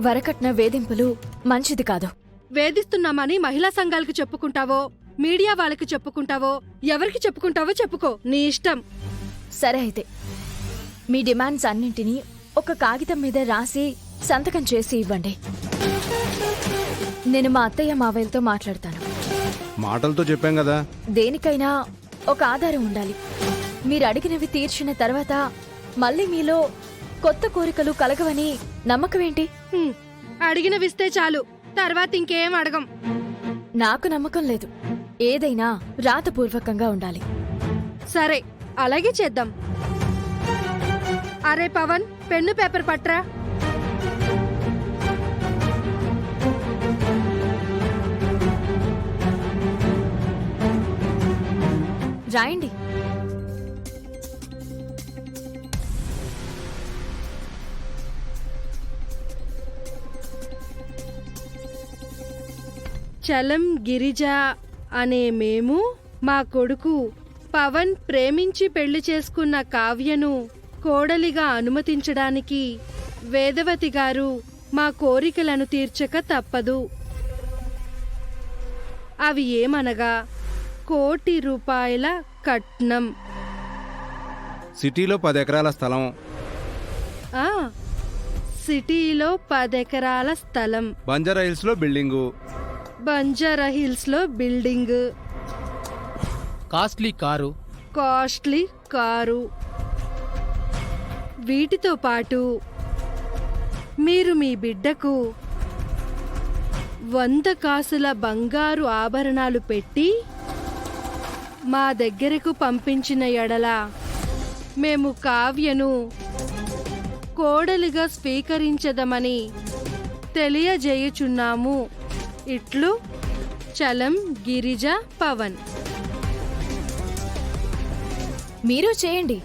[SPEAKER 19] వరకట్న వేధింపులు మంచిది కాదు.
[SPEAKER 6] వేధిస్తున్నామని మహిళా సంఘాలకు చెప్పుకుంటావో, మీడియా వాళ్ళకి చెప్పుకుంటావో, ఎవరికి చెప్పుకుంటావో చెప్పుకో, నీ ఇష్టం.
[SPEAKER 19] సరే అయితే మీ డిమాండ్స్ అన్నింటినీ ఒక కాగితం మీద రాసి సంతకం చేసి ఇవ్వండి. నేను మా అత్తయ్య మావయ్యలతో మాట్లాడతాను.
[SPEAKER 23] మాటలతో చెప్పాం కదా.
[SPEAKER 19] దేనికైనా ఒక ఆధారం ఉండాలి. మీరు అడిగినవి తీర్చిన తర్వాత మళ్ళీ మీలో కొత్త కోరికలు కలగవని నమ్మకం ఏంటి?
[SPEAKER 6] అడిగినవిస్తే చాలు, తర్వాత ఇంకేం అడగం.
[SPEAKER 19] నాకు నమ్మకం లేదు. ఏదైనా రాతపూర్వకంగా ఉండాలి.
[SPEAKER 6] సరే, అలాగే చేద్దాం. అరే పవన్, పెన్ను పేపర్ పట్రా.
[SPEAKER 19] రాయండి.
[SPEAKER 6] చలం గిరిజ అనే మేము మా కొడుకు పవన్ ప్రేమించి పెళ్లి చేసుకున్న కావ్యను కోడలిగా అనుమతించడానికి వేదవతి గారు మా కోరికలను తీర్చక తప్పదు. అవి ఏమనగా 1 కోటి రూపాయల కట్నం,
[SPEAKER 23] సిటీలో 10 ఎకరాల స్థలం,
[SPEAKER 6] సిటీలో 10 ఎకరాల స్థలం,
[SPEAKER 23] బంజారా హిల్స్ లో బిల్డింగు,
[SPEAKER 6] బంజారా హిల్స్ లో బిల్డింగ్,
[SPEAKER 7] కాస్ట్లీ
[SPEAKER 6] కారు. వీటితో పాటు మీరు మీ బిడ్డకు 100 కాసుల బంగారు ఆభరణాలు పెట్టి మా దగ్గరకు పంపించిన ఎడల మేము కావ్యను కోడలిగా స్వీకరించదమని తెలియజేయుచున్నాము. ఇట్లు చలం గిరిజ పవన్.
[SPEAKER 19] మీరు చేయండి.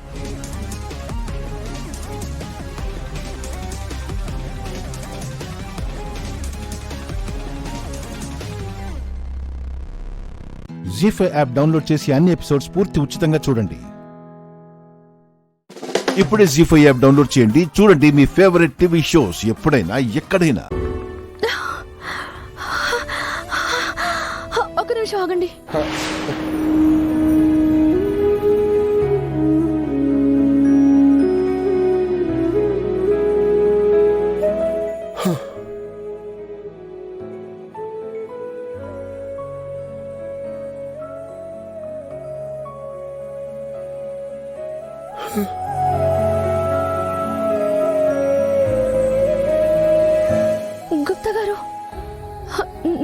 [SPEAKER 1] జీ5 యాప్ డౌన్లోడ్ చేసి అన్ని ఎపిసోడ్స్ పూర్తి ఉచితంగా చూడండి. ఇప్పుడే జీ5 యాప్ డౌన్లోడ్ చేయండి. చూడండి మీ ఫేవరెట్ టీవీ షోస్ ఎప్పుడైనా ఎక్కడైనా.
[SPEAKER 19] ఒక నిమిషం ఆగండి. గుప్తా గారు,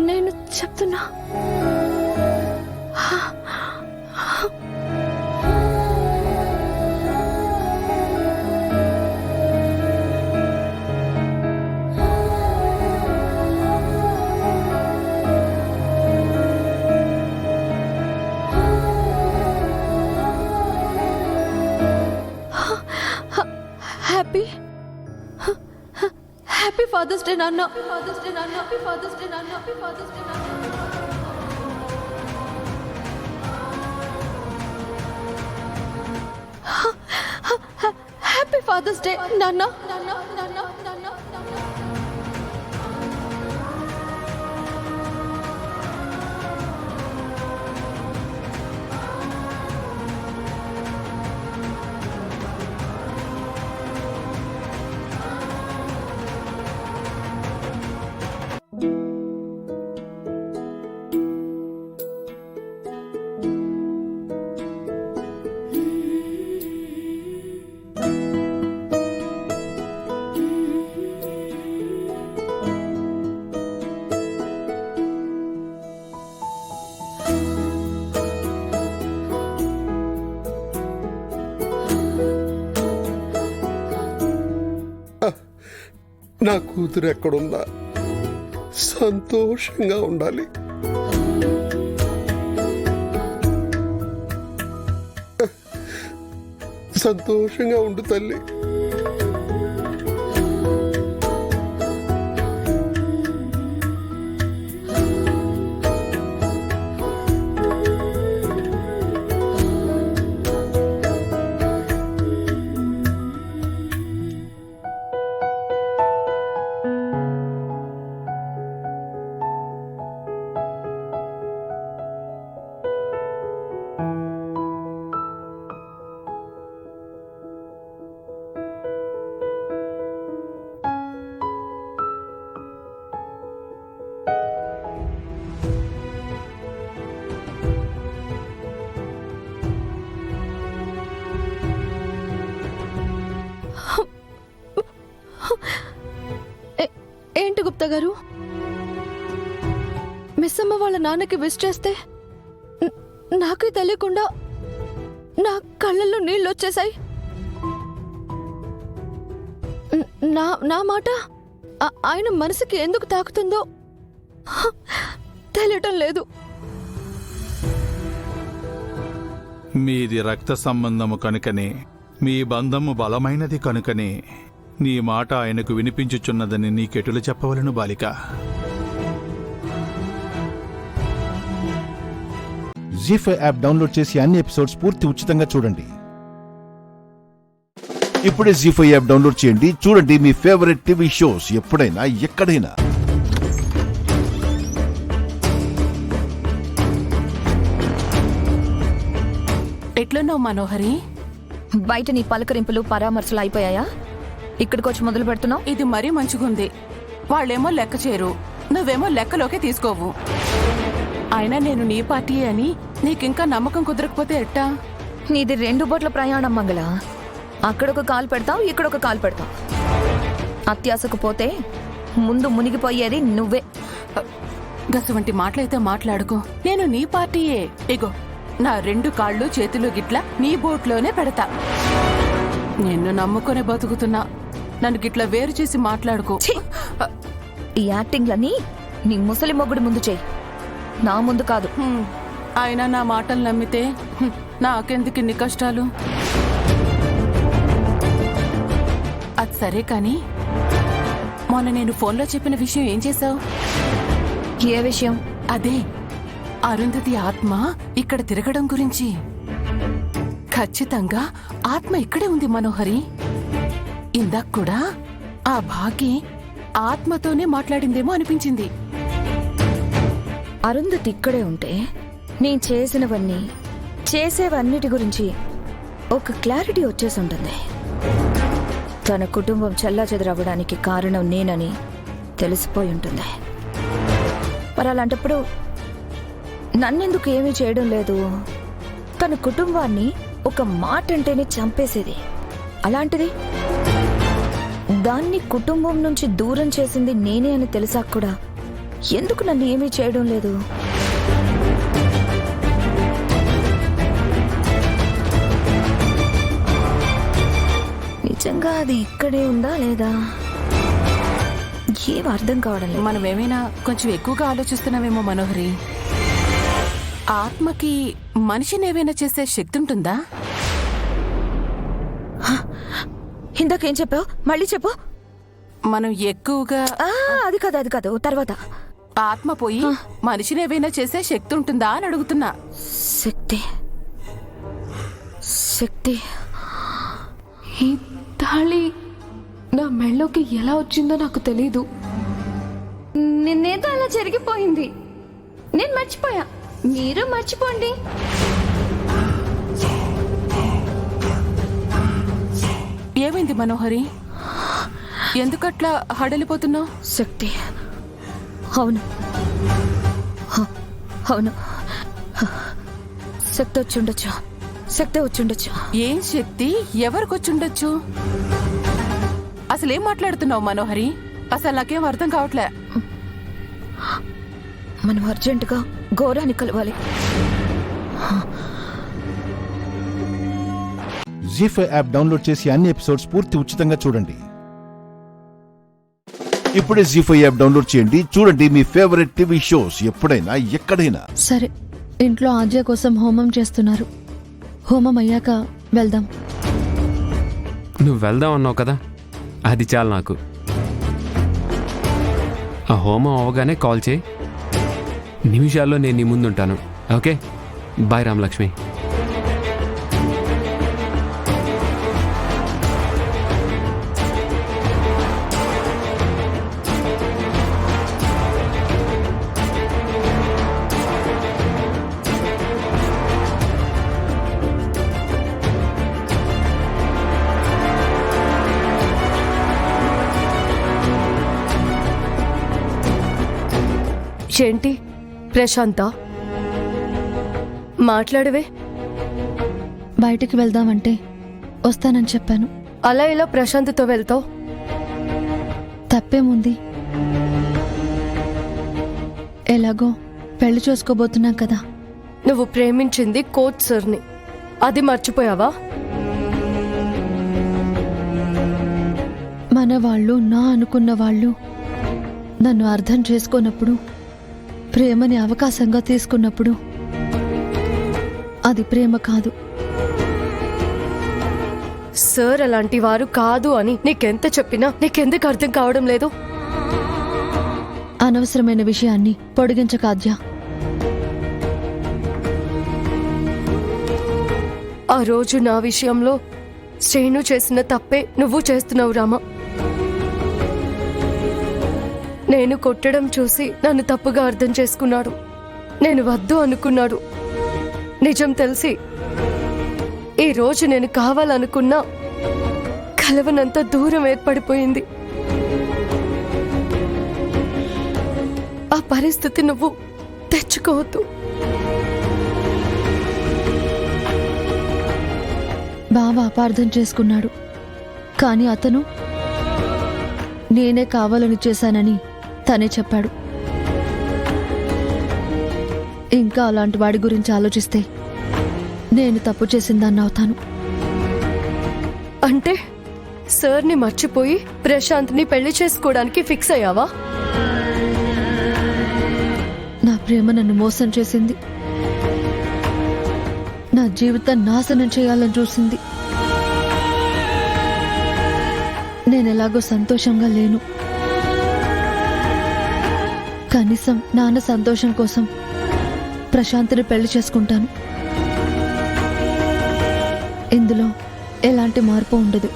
[SPEAKER 19] నేను చెప్తున్నా. ఫాదర్స్ డే నాన్న, ఫాదర్స్ డే నాన్న, ఫాదర్స్ డే నాన్న, ఫాదర్స్ డే నాన్న. హ్యాపీ ఫాదర్స్ డే నాన్న.
[SPEAKER 9] నా కూతురు ఎక్కడుందా? సంతోషంగా ఉండాలి. సంతోషంగా ఉండు తల్లి. ఏంటి గుప్తా గారు, మిస్ అమ్మ వాళ్ళ నాన్నకి విష్ చేస్తే నాకే తెలియకుండా నా కళ్ళల్లో నీళ్ళు వచ్చేసాయి. నా మాట ఆయన మనసుకి ఎందుకు తాకుతుందో తెలియటం లేదు.
[SPEAKER 25] మీది రక్త సంబంధము కనుకనే, మీ బంధము బలమైనది కనుకనే నీ మాట ఆయనకు వినిపించుచున్నదని నీకెటులు చెప్పవలను బాలిక?
[SPEAKER 1] జీ5 యాప్ డౌన్లోడ్ చేసి అన్ని ఎపిసోడ్స్ పూర్తి ఉచితంగా చూడండి. ఇప్పుడే జీ5 యాప్ డౌన్లోడ్ చేయండి. చూడండి మీ ఫేవరెట్ టీవీ షోస్ ఎప్పుడైనా ఎక్కడైనా.
[SPEAKER 10] ఎట్లున్నావు మనోహరి?
[SPEAKER 19] బయట నీ పలకరింపులు పరామర్శలు అయిపోయాయా? ఇక్కడికి వచ్చి మొదలు పెడుతున్నావు?
[SPEAKER 10] ఇది మరీ మంచిగుంది. వాళ్ళేమో లెక్క చేయరు, నువ్వేమో లెక్కలోకే తీసుకోవు. అయినా నేను నీ పార్టీ అని నీకింకా నమ్మకం కుదరకపోతే ఎట్టా?
[SPEAKER 19] నీది 2 బోట్ల ప్రయాణం మంగళ. అక్కడొక కాలు పెడతావు, ఇక్కడొక కాలు పెడతావు. అత్యాశకు పోతే ముందు మునిగిపోయేది నువ్వే.
[SPEAKER 10] గసవంటి మాటలైతే మాట్లాడుకో. నేను నీ పార్టీయే. ఇగో నా 2 కాళ్ళు చేతులు గిట్ల నీ బోట్లోనే పెడతా. నిన్ను నమ్ముకునే బతుకుతున్నా. నన్ను గిట్లా వేరు చేసి మాట్లాడుకో.
[SPEAKER 19] ఈ యాక్టింగ్లన్నీ నీ ముసలి మొగుడు ముందు చెయ్యి, నా ముందు కాదు.
[SPEAKER 10] అయినా నా మాటలు నమ్మితే నాకెందుకు ఇన్ని కష్టాలు? అది సరే కాని మొన్న నేను ఫోన్లో చెప్పిన విషయం ఏం చేశావు?
[SPEAKER 19] ఏ విషయం?
[SPEAKER 10] అదే అరుంధతి ఆత్మ ఇక్కడ తిరగడం గురించి. ఖచ్చితంగా ఆత్మ ఇక్కడే ఉంది మనోహరి. ఇందాక కూడా ఆ భాగి ఆత్మతోనే మాట్లాడిందేమో అనిపించింది.
[SPEAKER 19] అరుంధతి ఇక్కడే ఉంటే నేను చేసినవన్నీ, చేసేవన్నిటి గురించి ఒక క్లారిటీ వచ్చేసి ఉంటుంది. తన కుటుంబం చెల్లాచెదరవ్వడానికి కారణం నేనని తెలిసిపోయి ఉంటుంది. మరి అలాంటప్పుడు నన్నెందుకు ఏమీ చేయడం లేదు? తన కుటుంబాన్ని ఒక మాట అంటేనే చంపేసేది. అలాంటిది దాన్ని కుటుంబం నుంచి దూరం చేసింది నేనే అని తెలిసాక కూడా ఎందుకు నన్ను ఏమీ చేయడం లేదు? నిజంగా అది ఇక్కడే ఉందా లేదా ఏం అర్థం కావడం లేదు.
[SPEAKER 10] మనమేమైనా కొంచెం ఎక్కువగా ఆలోచిస్తున్నామేమో మనోహరి. ఆత్మకి మనిషిని ఏమైనా చేసే శక్తి ఉంటుందా?
[SPEAKER 19] ఇందాకేం చెప్పావు? మళ్ళీ చెప్పు.
[SPEAKER 10] మనం ఎక్కువగా
[SPEAKER 9] అది కాదు తర్వాత.
[SPEAKER 10] ఆత్మ పోయి మనిషిని ఏవైనా చేసే శక్తి ఉంటుందా అని అడుగుతున్నా.
[SPEAKER 9] శక్తి ఈ తాళి నా మెళ్ళోకి ఎలా వచ్చిందో నాకు తెలీదు. నిన్నేదో అలా జరిగిపోయింది. నేను మర్చిపోయా, మీరు మర్చిపోండి.
[SPEAKER 10] ఏమైంది మనోహరి? ఎందుకట్లా హడలిపోతున్నావు?
[SPEAKER 9] శక్తి. అవును శక్తి వచ్చిండొచ్చు.
[SPEAKER 10] ఏం శక్తి? ఎవరికొచ్చుండొచ్చు? అసలేం మాట్లాడుతున్నావు మనోహరి? అసలు నాకేం అర్థం కావట్లే.
[SPEAKER 9] మనం అర్జెంటుగా ఘోరాన్ని కలవాలి.
[SPEAKER 1] జీ5 యాప్ డౌన్లోడ్ చేసి అన్ని ఎపిసోడ్స్ పూర్తి ఉచితంగా చూడండి. ఇప్పుడే జీ5 యాప్ డౌన్లోడ్ చేయండి. చూడండి మీ ఫేవరెట్ టీవీ షోస్ ఎప్పుడైనా ఎక్కడైనా.
[SPEAKER 11] సరే, ఇంట్లో ఆద్య కోసం హోమం చేస్తున్నారు. హోమం అయ్యాక వెళ్దాం.
[SPEAKER 2] నువ్వు వెళ్దాం అన్నావు కదా, అది చాలు నాకు. ఆ హోమం అవగానే కాల్ చేయి. నిమిషాల్లో నేను నీ ముందుంటాను. Okay, bye Ramalakshmi.
[SPEAKER 9] ఏంటి ప్రశాంత, మాట్లాడవే?
[SPEAKER 11] బయటికి వెళ్దామంటే వస్తానని చెప్పాను.
[SPEAKER 9] అలా ఇలా ప్రశాంత్తో వెళ్తావు?
[SPEAKER 11] తప్పేముంది? ఎలాగో పెళ్లి చేసుకోబోతున్నాం కదా.
[SPEAKER 9] నువ్వు ప్రేమించింది కోచ్ సార్ని, అది మర్చిపోయావా?
[SPEAKER 11] మన వాళ్ళు, నా అనుకున్న వాళ్ళు నన్ను అర్థం చేసుకోనప్పుడు, ప్రేమని అవకాశంగా తీసుకున్నప్పుడు అది ప్రేమ కాదు.
[SPEAKER 9] సార్ అలాంటి వారు కాదు అని నీకెంత చెప్పినా నీకెందుకు అర్థం కావడం లేదు?
[SPEAKER 11] అనవసరమైన విషయాన్ని పొడిగించకాద్యా.
[SPEAKER 9] ఆ రోజు నా విషయంలో శ్రేణు చేసిన తప్పే నువ్వు చేస్తున్నావు రామా. నేను కొట్టడం చూసి నన్ను తప్పుగా అర్థం చేసుకున్నాడు. నేను వద్దు అనుకున్నాడు. నిజం తెలిసి ఈ రోజు నేను కావాలనుకున్నా కలవనంత దూరం ఏర్పడిపోయింది. ఆ పరిస్థితి నువ్వు తెచ్చుకోవద్దు.
[SPEAKER 11] బావ అపార్థం చేసుకున్నాడు, కానీ అతను నేనే కావాలని చేశానని తనే చెప్పాడు. ఇంకా అలాంటి వాడి గురించి ఆలోచిస్తే నేను తప్పు చేసిందాన్ని అవుతాను.
[SPEAKER 9] అంటే సార్ని మర్చిపోయి ప్రశాంత్ని పెళ్లి చేసుకోవడానికి ఫిక్స్ అయ్యావా?
[SPEAKER 11] నా ప్రేమ నన్ను మోసం చేసింది. నా జీవితం నాశనం చేయాలని చూసింది. నేనెలాగో సంతోషంగా లేను. కనీసం నాన్న సంతోషం కోసం ప్రశాంత్ని పెళ్లి చేసుకుంటాను. ఇందులో ఎలాంటి మార్పు ఉండదు.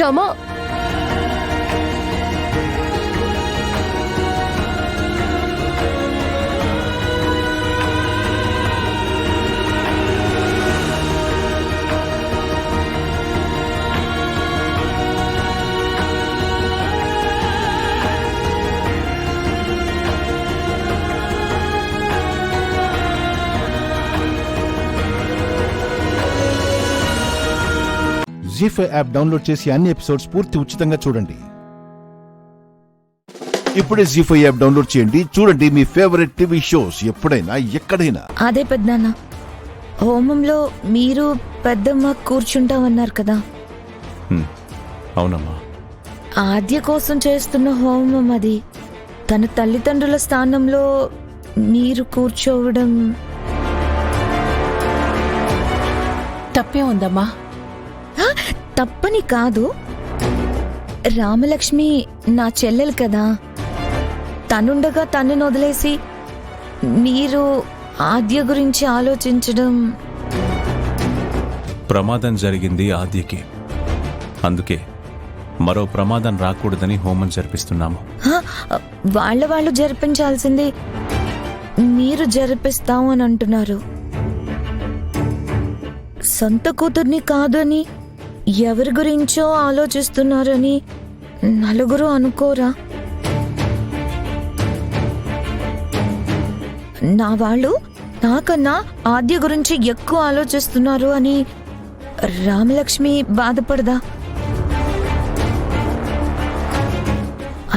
[SPEAKER 9] రమా,
[SPEAKER 1] జీ5 యాప్ డౌన్లోడ్ చేసి అన్ని ఎపిసోడ్స్ పూర్తి ఉచితంగా చూడండి. ఇప్పుడే జీ5 యాప్ డౌన్లోడ్ చేయండి. చూడండి మీ ఫేవరెట్ టీవీ షోస్ ఎప్పుడైనా ఎక్కడైనా.
[SPEAKER 22] అదే పెద్దనాన్న, హోమంలో మీరు పెద్దమ్మ కూర్చుంటామన్నారు కదా.
[SPEAKER 3] అవునమ్మా.
[SPEAKER 22] ఆద్య కోసం చేస్తున్న హోమం అది. తన తల్లిదండ్రుల స్థానంలో మీరు కూర్చోవడం
[SPEAKER 10] తప్పే ఉందమ్మా.
[SPEAKER 22] తప్పని కాదు, రామలక్ష్మి నా చెల్లెలు కదా, తనుండగా తనను వదిలేసి మీరు ఆద్య గురించి ఆలోచించడం.
[SPEAKER 12] ప్రమాదం జరిగింది ఆద్యకి, అందుకే మరో ప్రమాదం రాకూడదని హోమం జరిపిస్తున్నాము.
[SPEAKER 22] వాళ్ళు జరిపించాల్సింది మీరు జరిపిస్తాము అని అంటున్నారు. సొంత కూతుర్ని కాదని ఎవరి గురించో ఆలోచిస్తున్నారని నలుగురు అనుకోరా? నా వాళ్ళు నాకన్నా ఆద్య గురించి ఎక్కువ ఆలోచిస్తున్నారు అని రామలక్ష్మి బాధపడదా?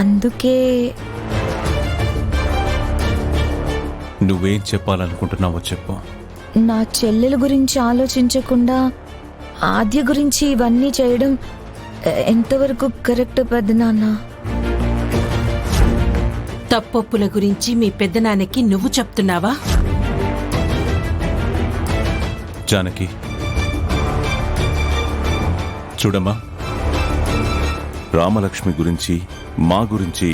[SPEAKER 22] అందుకే
[SPEAKER 12] నువ్వేం చెప్పాలనుకుంటున్నావో చెప్పు.
[SPEAKER 22] నా చెల్లెల గురించి ఆలోచించకుండా ఆద్య గురించి ఇవన్నీ చేయడం ఎంతవరకు కరెక్ట్ పెద్దనాన్న?
[SPEAKER 10] తప్పొప్పుల గురించి మీ పెద్దనాన్నకి నువ్వు చెప్తున్నావా?
[SPEAKER 12] జానకి చూడమ్మా, రామలక్ష్మి గురించి మా గురించి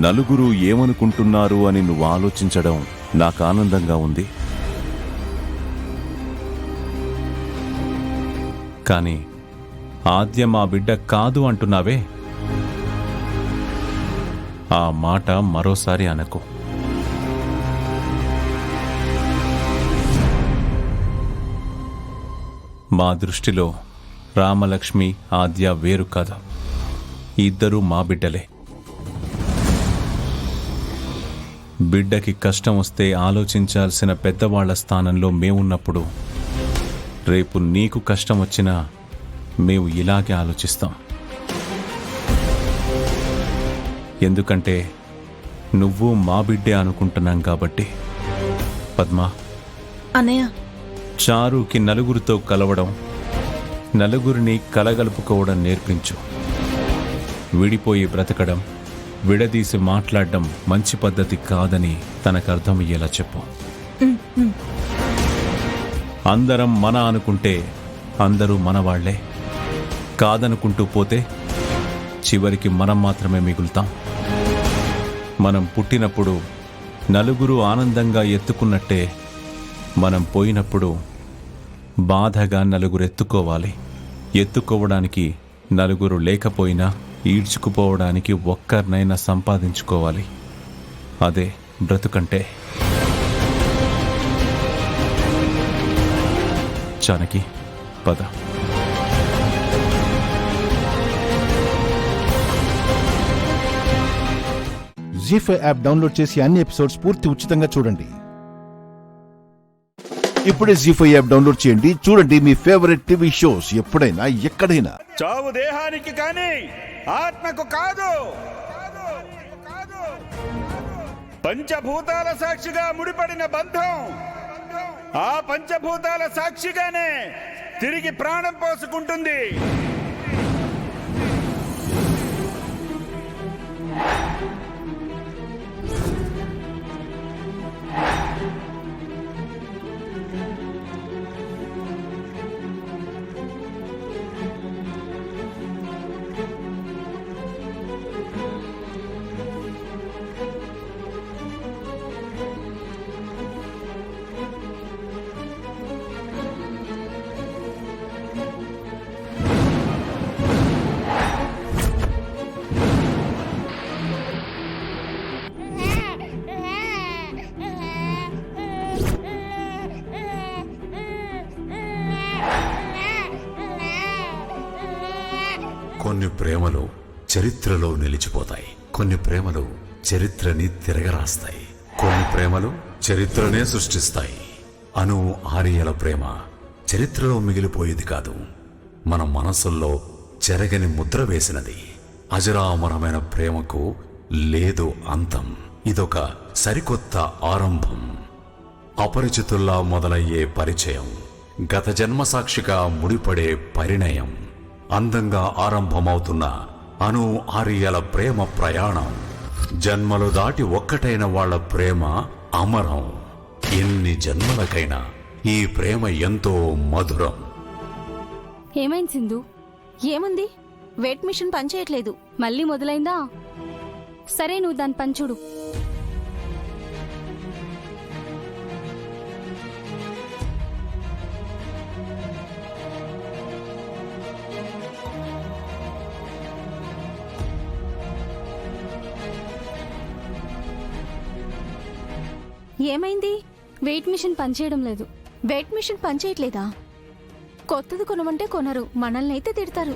[SPEAKER 12] నలుగురు ఏమనుకుంటున్నారు అని నువ్వు ఆలోచించడం నాకు ఆనందంగా ఉంది. కానీ ఆద్య మా బిడ్డ కాదు అంటున్నావే, ఆ మాట మరోసారి అనకు. మా దృష్టిలో రామలక్ష్మి ఆద్య వేరు కాదు, ఇద్దరూ మా బిడ్డలే. బిడ్డకి కష్టం వస్తే ఆలోచించాల్సిన పెద్దవాళ్ల స్థానంలో మేమున్నప్పుడు రేపు నీకు కష్టం వచ్చినా మేము ఇలాగే ఆలోచిస్తాం. ఎందుకంటే నువ్వు మా బిడ్డే అనుకుంటున్నాం కాబట్టి. పద్మా,
[SPEAKER 10] అన్నయ్య,
[SPEAKER 12] చారుకి నలుగురితో కలవడం, నలుగురిని కలగలుపుకోవడం నేర్పించు. విడిపోయి బ్రతకడం, విడదీసి మాట్లాడడం మంచి పద్ధతి కాదని తనకు అర్థమయ్యేలా చెప్పు. అందరం మన అనుకుంటే అందరూ మనవాళ్లే, కాదనుకుంటూ పోతే చివరికి మనం మాత్రమే మిగులుతాం. మనం పుట్టినప్పుడు నలుగురు ఆనందంగా ఎత్తుకున్నట్టే మనం పోయినప్పుడు బాధగా నలుగురు ఎత్తుకోవాలి. ఎత్తుకోవడానికి నలుగురు లేకపోయినా ఈడ్చుకుపోవడానికి ఒక్కరినైనా సంపాదించుకోవాలి. అదే బ్రతుకంటే. జానకి, పద.
[SPEAKER 1] జీ5 యాప్ డౌన్లోడ్ చేసి అన్ని ఎపిసోడ్స్ పూర్తి ఉచితంగా చూడండి. ఇప్పుడే జీ5 యాప్ డౌన్లోడ్ చేయండి, చూడండి మీ ఫేవరెట్ టీవీ షోస్ ఎప్పుడైనా ఎక్కడైనా.
[SPEAKER 13] చావు దేహానికి కానీ ఆత్మకు కాదు. పంచభూతాల సాక్షిగా ముడిపడిన బంధం, ఆ పంచభూతాల సాక్షిగానే తిరిగి ప్రాణం పోసుకుంటుంది.
[SPEAKER 14] కొన్ని ప్రేమలు చరిత్రలో నిలిచిపోతాయి, కొన్ని ప్రేమలు చరిత్రని తిరగరాస్తాయి, కొన్ని ప్రేమలు చరిత్రనే సృష్టిస్తాయి. అను ఆర్యల ప్రేమ చరిత్రలో మిగిలిపోయేది కాదు, మన మనసుల్లో చెరగని ముద్ర వేసినది. అజరామరమైన ప్రేమకు లేదు అంతం. ఇదొక సరికొత్త ఆరంభం. అపరిచితుల్లా మొదలయ్యే పరిచయం, గత జన్మ సాక్షిగా ముడిపడే పరిణయం, అందంగా ఆరంభమవుతున్న అను ఆర్యల ప్రేమ ప్రయాణం. జన్మలు దాటి ఒక్కటైన వాళ్ల ప్రేమ అమరం. ఎన్ని జన్మలకైనా ఈ ప్రేమ ఎంతో మధురం.
[SPEAKER 11] ఏమైంది సింధు? ఏముంది? వెయిట్ మిషన్ పనిచేయట్లేదు. మళ్ళీ మొదలైందా? సరే, నువ్వు దాని పని చూడు. ఏమైంది? వెయిట్ మిషన్ పనిచేయడం లేదు. వెయిట్ మిషన్ పనిచేయట్లేదా? కొత్తది కొనమంటే కొనరు, మనల్ని అయితే తిడతారు.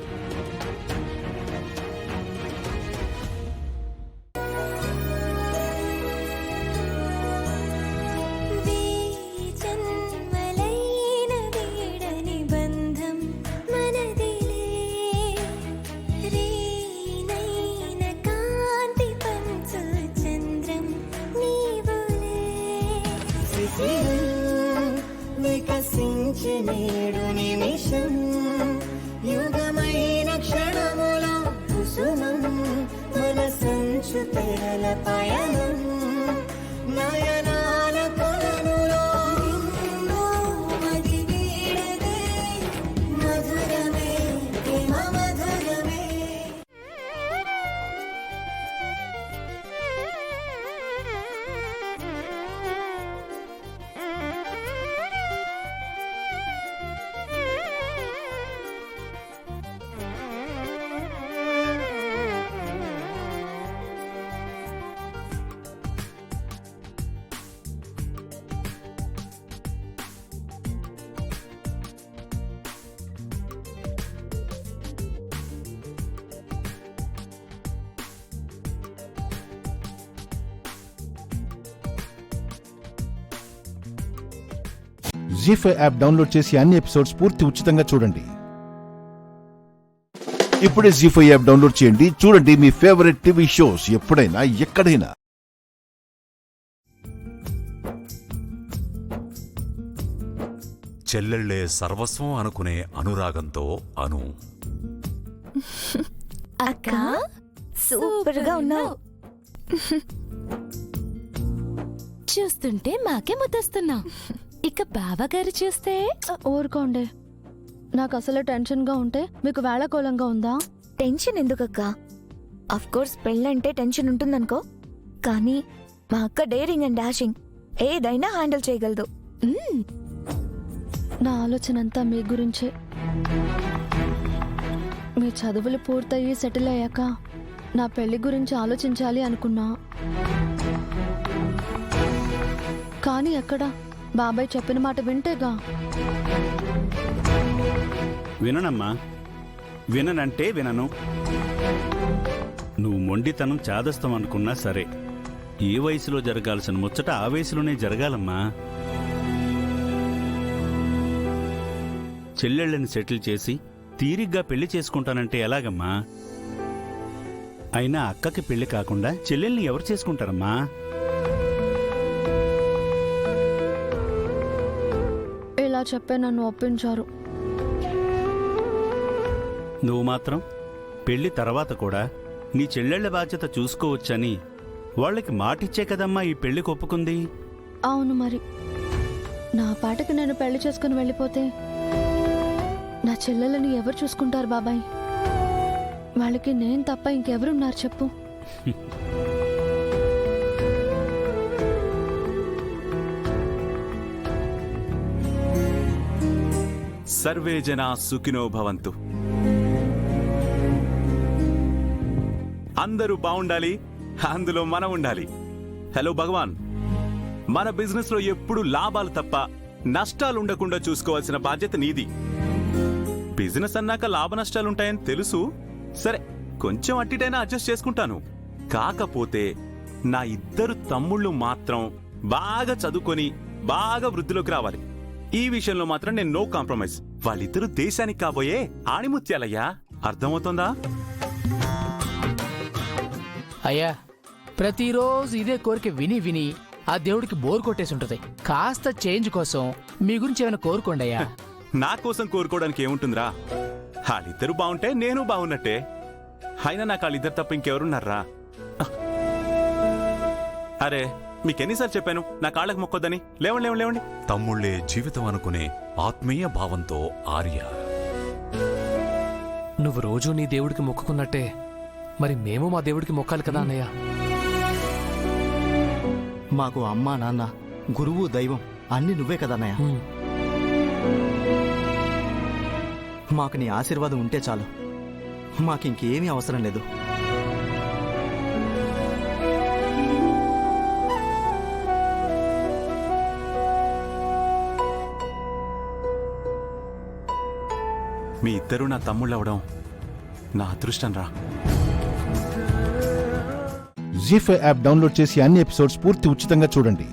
[SPEAKER 4] నేడు నిమిషం యుగమైన క్షణముల కుసుమం మన సంచు తెరల పయనం నయనాల కొలనులో మది వీడదే మధురమే ప్రేమ మధురమే.
[SPEAKER 1] జీ5 యాప్ డౌన్లోడ్ చేసి అన్ని ఎపిసోడ్స్ పూర్తి ఉచితంగా చూడండి. ఇప్పుడే జీ5 యాప్ డౌన్లోడ్ చేయండి. చూడండి మీ ఫేవరెట్ టీవీ షోస్ ఎప్పుడైనా ఎక్కడైనా.
[SPEAKER 14] చెల్లెళ్లే సర్వస్వం అనుకునే అనురాగంతో అను.
[SPEAKER 22] అక్క సూపర్ గా ఉన్నావు.
[SPEAKER 11] చూస్తుంటే మాకే ముద్దస్తున్నా. ఇక బావగారు చూస్తే ఊరుకోండి. నాకు అసలు టెన్షన్ గా ఉంటే మీకు వేళకోళంగా ఉందా?
[SPEAKER 22] టెన్షన్ ఎందుకక్క? అఫ్ కోర్స్ పెళ్ళంటే టెన్షన్ ఉంటుందనుకో, కానీ మా అక్క డేరింగ్ అండ్ డాషింగ్, ఏదైనా హ్యాండిల్ చేయగలదు.
[SPEAKER 11] నా ఆలోచన అంతా మీ గురించే. మీ చదువులు పూర్తయి సెటిల్ అయ్యాక నా పెళ్లి గురించి ఆలోచించాలి అనుకున్నా. కానీ ఎక్కడ? బాబాయ్ చెప్పిన మాట వింటేగా.
[SPEAKER 13] విననమ్మా, విననంటే వినను. నువ్వు మొండితనం చాదస్తం అనుకున్నా సరే, ఏ వయసులో జరగాల్సిన ముచ్చట ఆ వయసులోనే జరగాలమ్మా. చెల్లెళ్ళని సెటిల్ చేసి తీరిగ్గా పెళ్లి చేసుకుంటానంటే ఎలాగమ్మా? అయినా అక్కకి పెళ్లి కాకుండా చెల్లెల్ని ఎవరు చేసుకుంటారమ్మా?
[SPEAKER 11] ఇలా చెప్పే నన్ను ఒప్పించారు.
[SPEAKER 13] నువ్వు మాత్రం పెళ్లి తర్వాత కూడా నీ చెల్లెళ్ల బాధ్యత చూసుకోవచ్చని వాళ్ళకి మాటిచ్చే కదమ్మా ఈ పెళ్లికి ఒప్పుకుంది.
[SPEAKER 11] అవును, మరి నా పాటకి నేను పెళ్లి చేసుకుని వెళ్ళిపోతే నా చెల్లెలని ఎవరు చూసుకుంటారు బాబాయ్? వాళ్ళకి నేను తప్ప ఇంకెవరున్నారు చెప్పు?
[SPEAKER 12] సర్వే జనా సుఖినో భవంతు. అందరూ బాగుండాలి, అందులో మనం ఉండాలి. హలో భగవాన్, మన బిజినెస్ లో ఎప్పుడు లాభాలు తప్ప నష్టాలు ఉండకుండా చూసుకోవాల్సిన బాధ్యత నీది. బిజినెస్ అన్నాక లాభ నష్టాలుంటాయని తెలుసు. సరే, కొంచెం అట్టిటైనా అడ్జస్ట్ చేసుకుంటాను. కాకపోతే నా ఇద్దరు తమ్ముళ్ళు మాత్రం బాగా చదువుకొని బాగా వృద్ధిలోకి రావాలి. ఈ విషయంలో మాత్రం నేను నో కాంప్రమైజ్. వాళ్ళిద్దరూ దేశానికి కాబోయే ఆణిముత్యాలయ్యా, అర్థమవుతుందా?
[SPEAKER 7] అయ్యా, ప్రతిరోజు ఇదే కోరిక విని విని ఆ దేవుడికి బోర్ కొట్టేసి ఉంటుంది. కాస్త చేంజ్ కోసం మీ గురించి ఏమైనా కోరుకోండి అయ్యా.
[SPEAKER 12] నా కోసం కోరుకోవడానికి ఏముంటుందిరా? వాళ్ళిద్దరూ బాగుంటే నేను బాగున్నట్టే. అయినా నాకు వాళ్ళిద్దరు తప్ప ఇంకెవరున్నారా? అరే, మీకెన్నిసార్లు చెప్పాను నా కాళ్ళకు మొక్కొద్దని? లేవండి లేవండి లేవండి.
[SPEAKER 14] తమ్ముళ్లే జీవితం అనుకునే ఆత్మీయ భావంతో ఆర్య.
[SPEAKER 5] నువ్వు రోజూ నీ దేవుడికి మొక్కుకున్నట్టే మరి మేము మా దేవుడికి మొక్కాలి కదా అన్నయ్య.
[SPEAKER 15] మాకు అమ్మ నాన్న గురువు దైవం అన్నీ నువ్వే కదన్నయ్య. మాకు నీ ఆశీర్వాదం ఉంటే చాలు, మాకింకేమీ అవసరం లేదు.
[SPEAKER 12] మీ ఇద్దరూ నా తమ్ముళ్ళు అవడం నా అదృష్టం రా.
[SPEAKER 1] జీ5 యాప్ డౌన్లోడ్ చేసి అన్ని ఎపిసోడ్స్ పూర్తి ఉచితంగా చూడండి.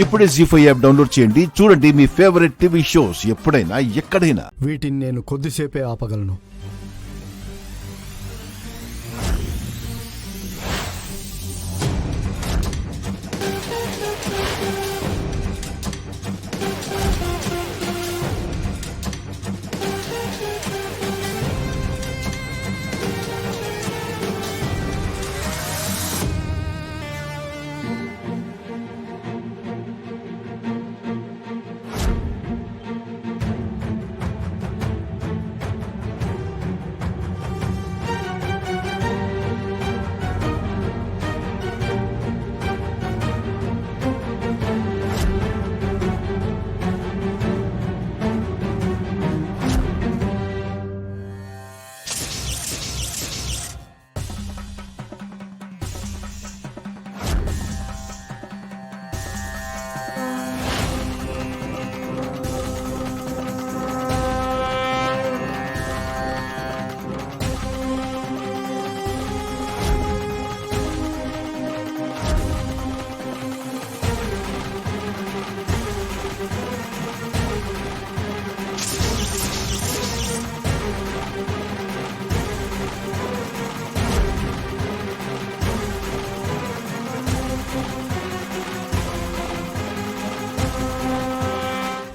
[SPEAKER 1] ఇప్పుడే జీ5 యాప్ డౌన్లోడ్ చేయండి. చూడండి మీ ఫేవరెట్ టీవీ షోస్ ఎప్పుడైనా ఎక్కడైనా.
[SPEAKER 16] వీటిని నేను కొద్దిసేపే ఆపగలను.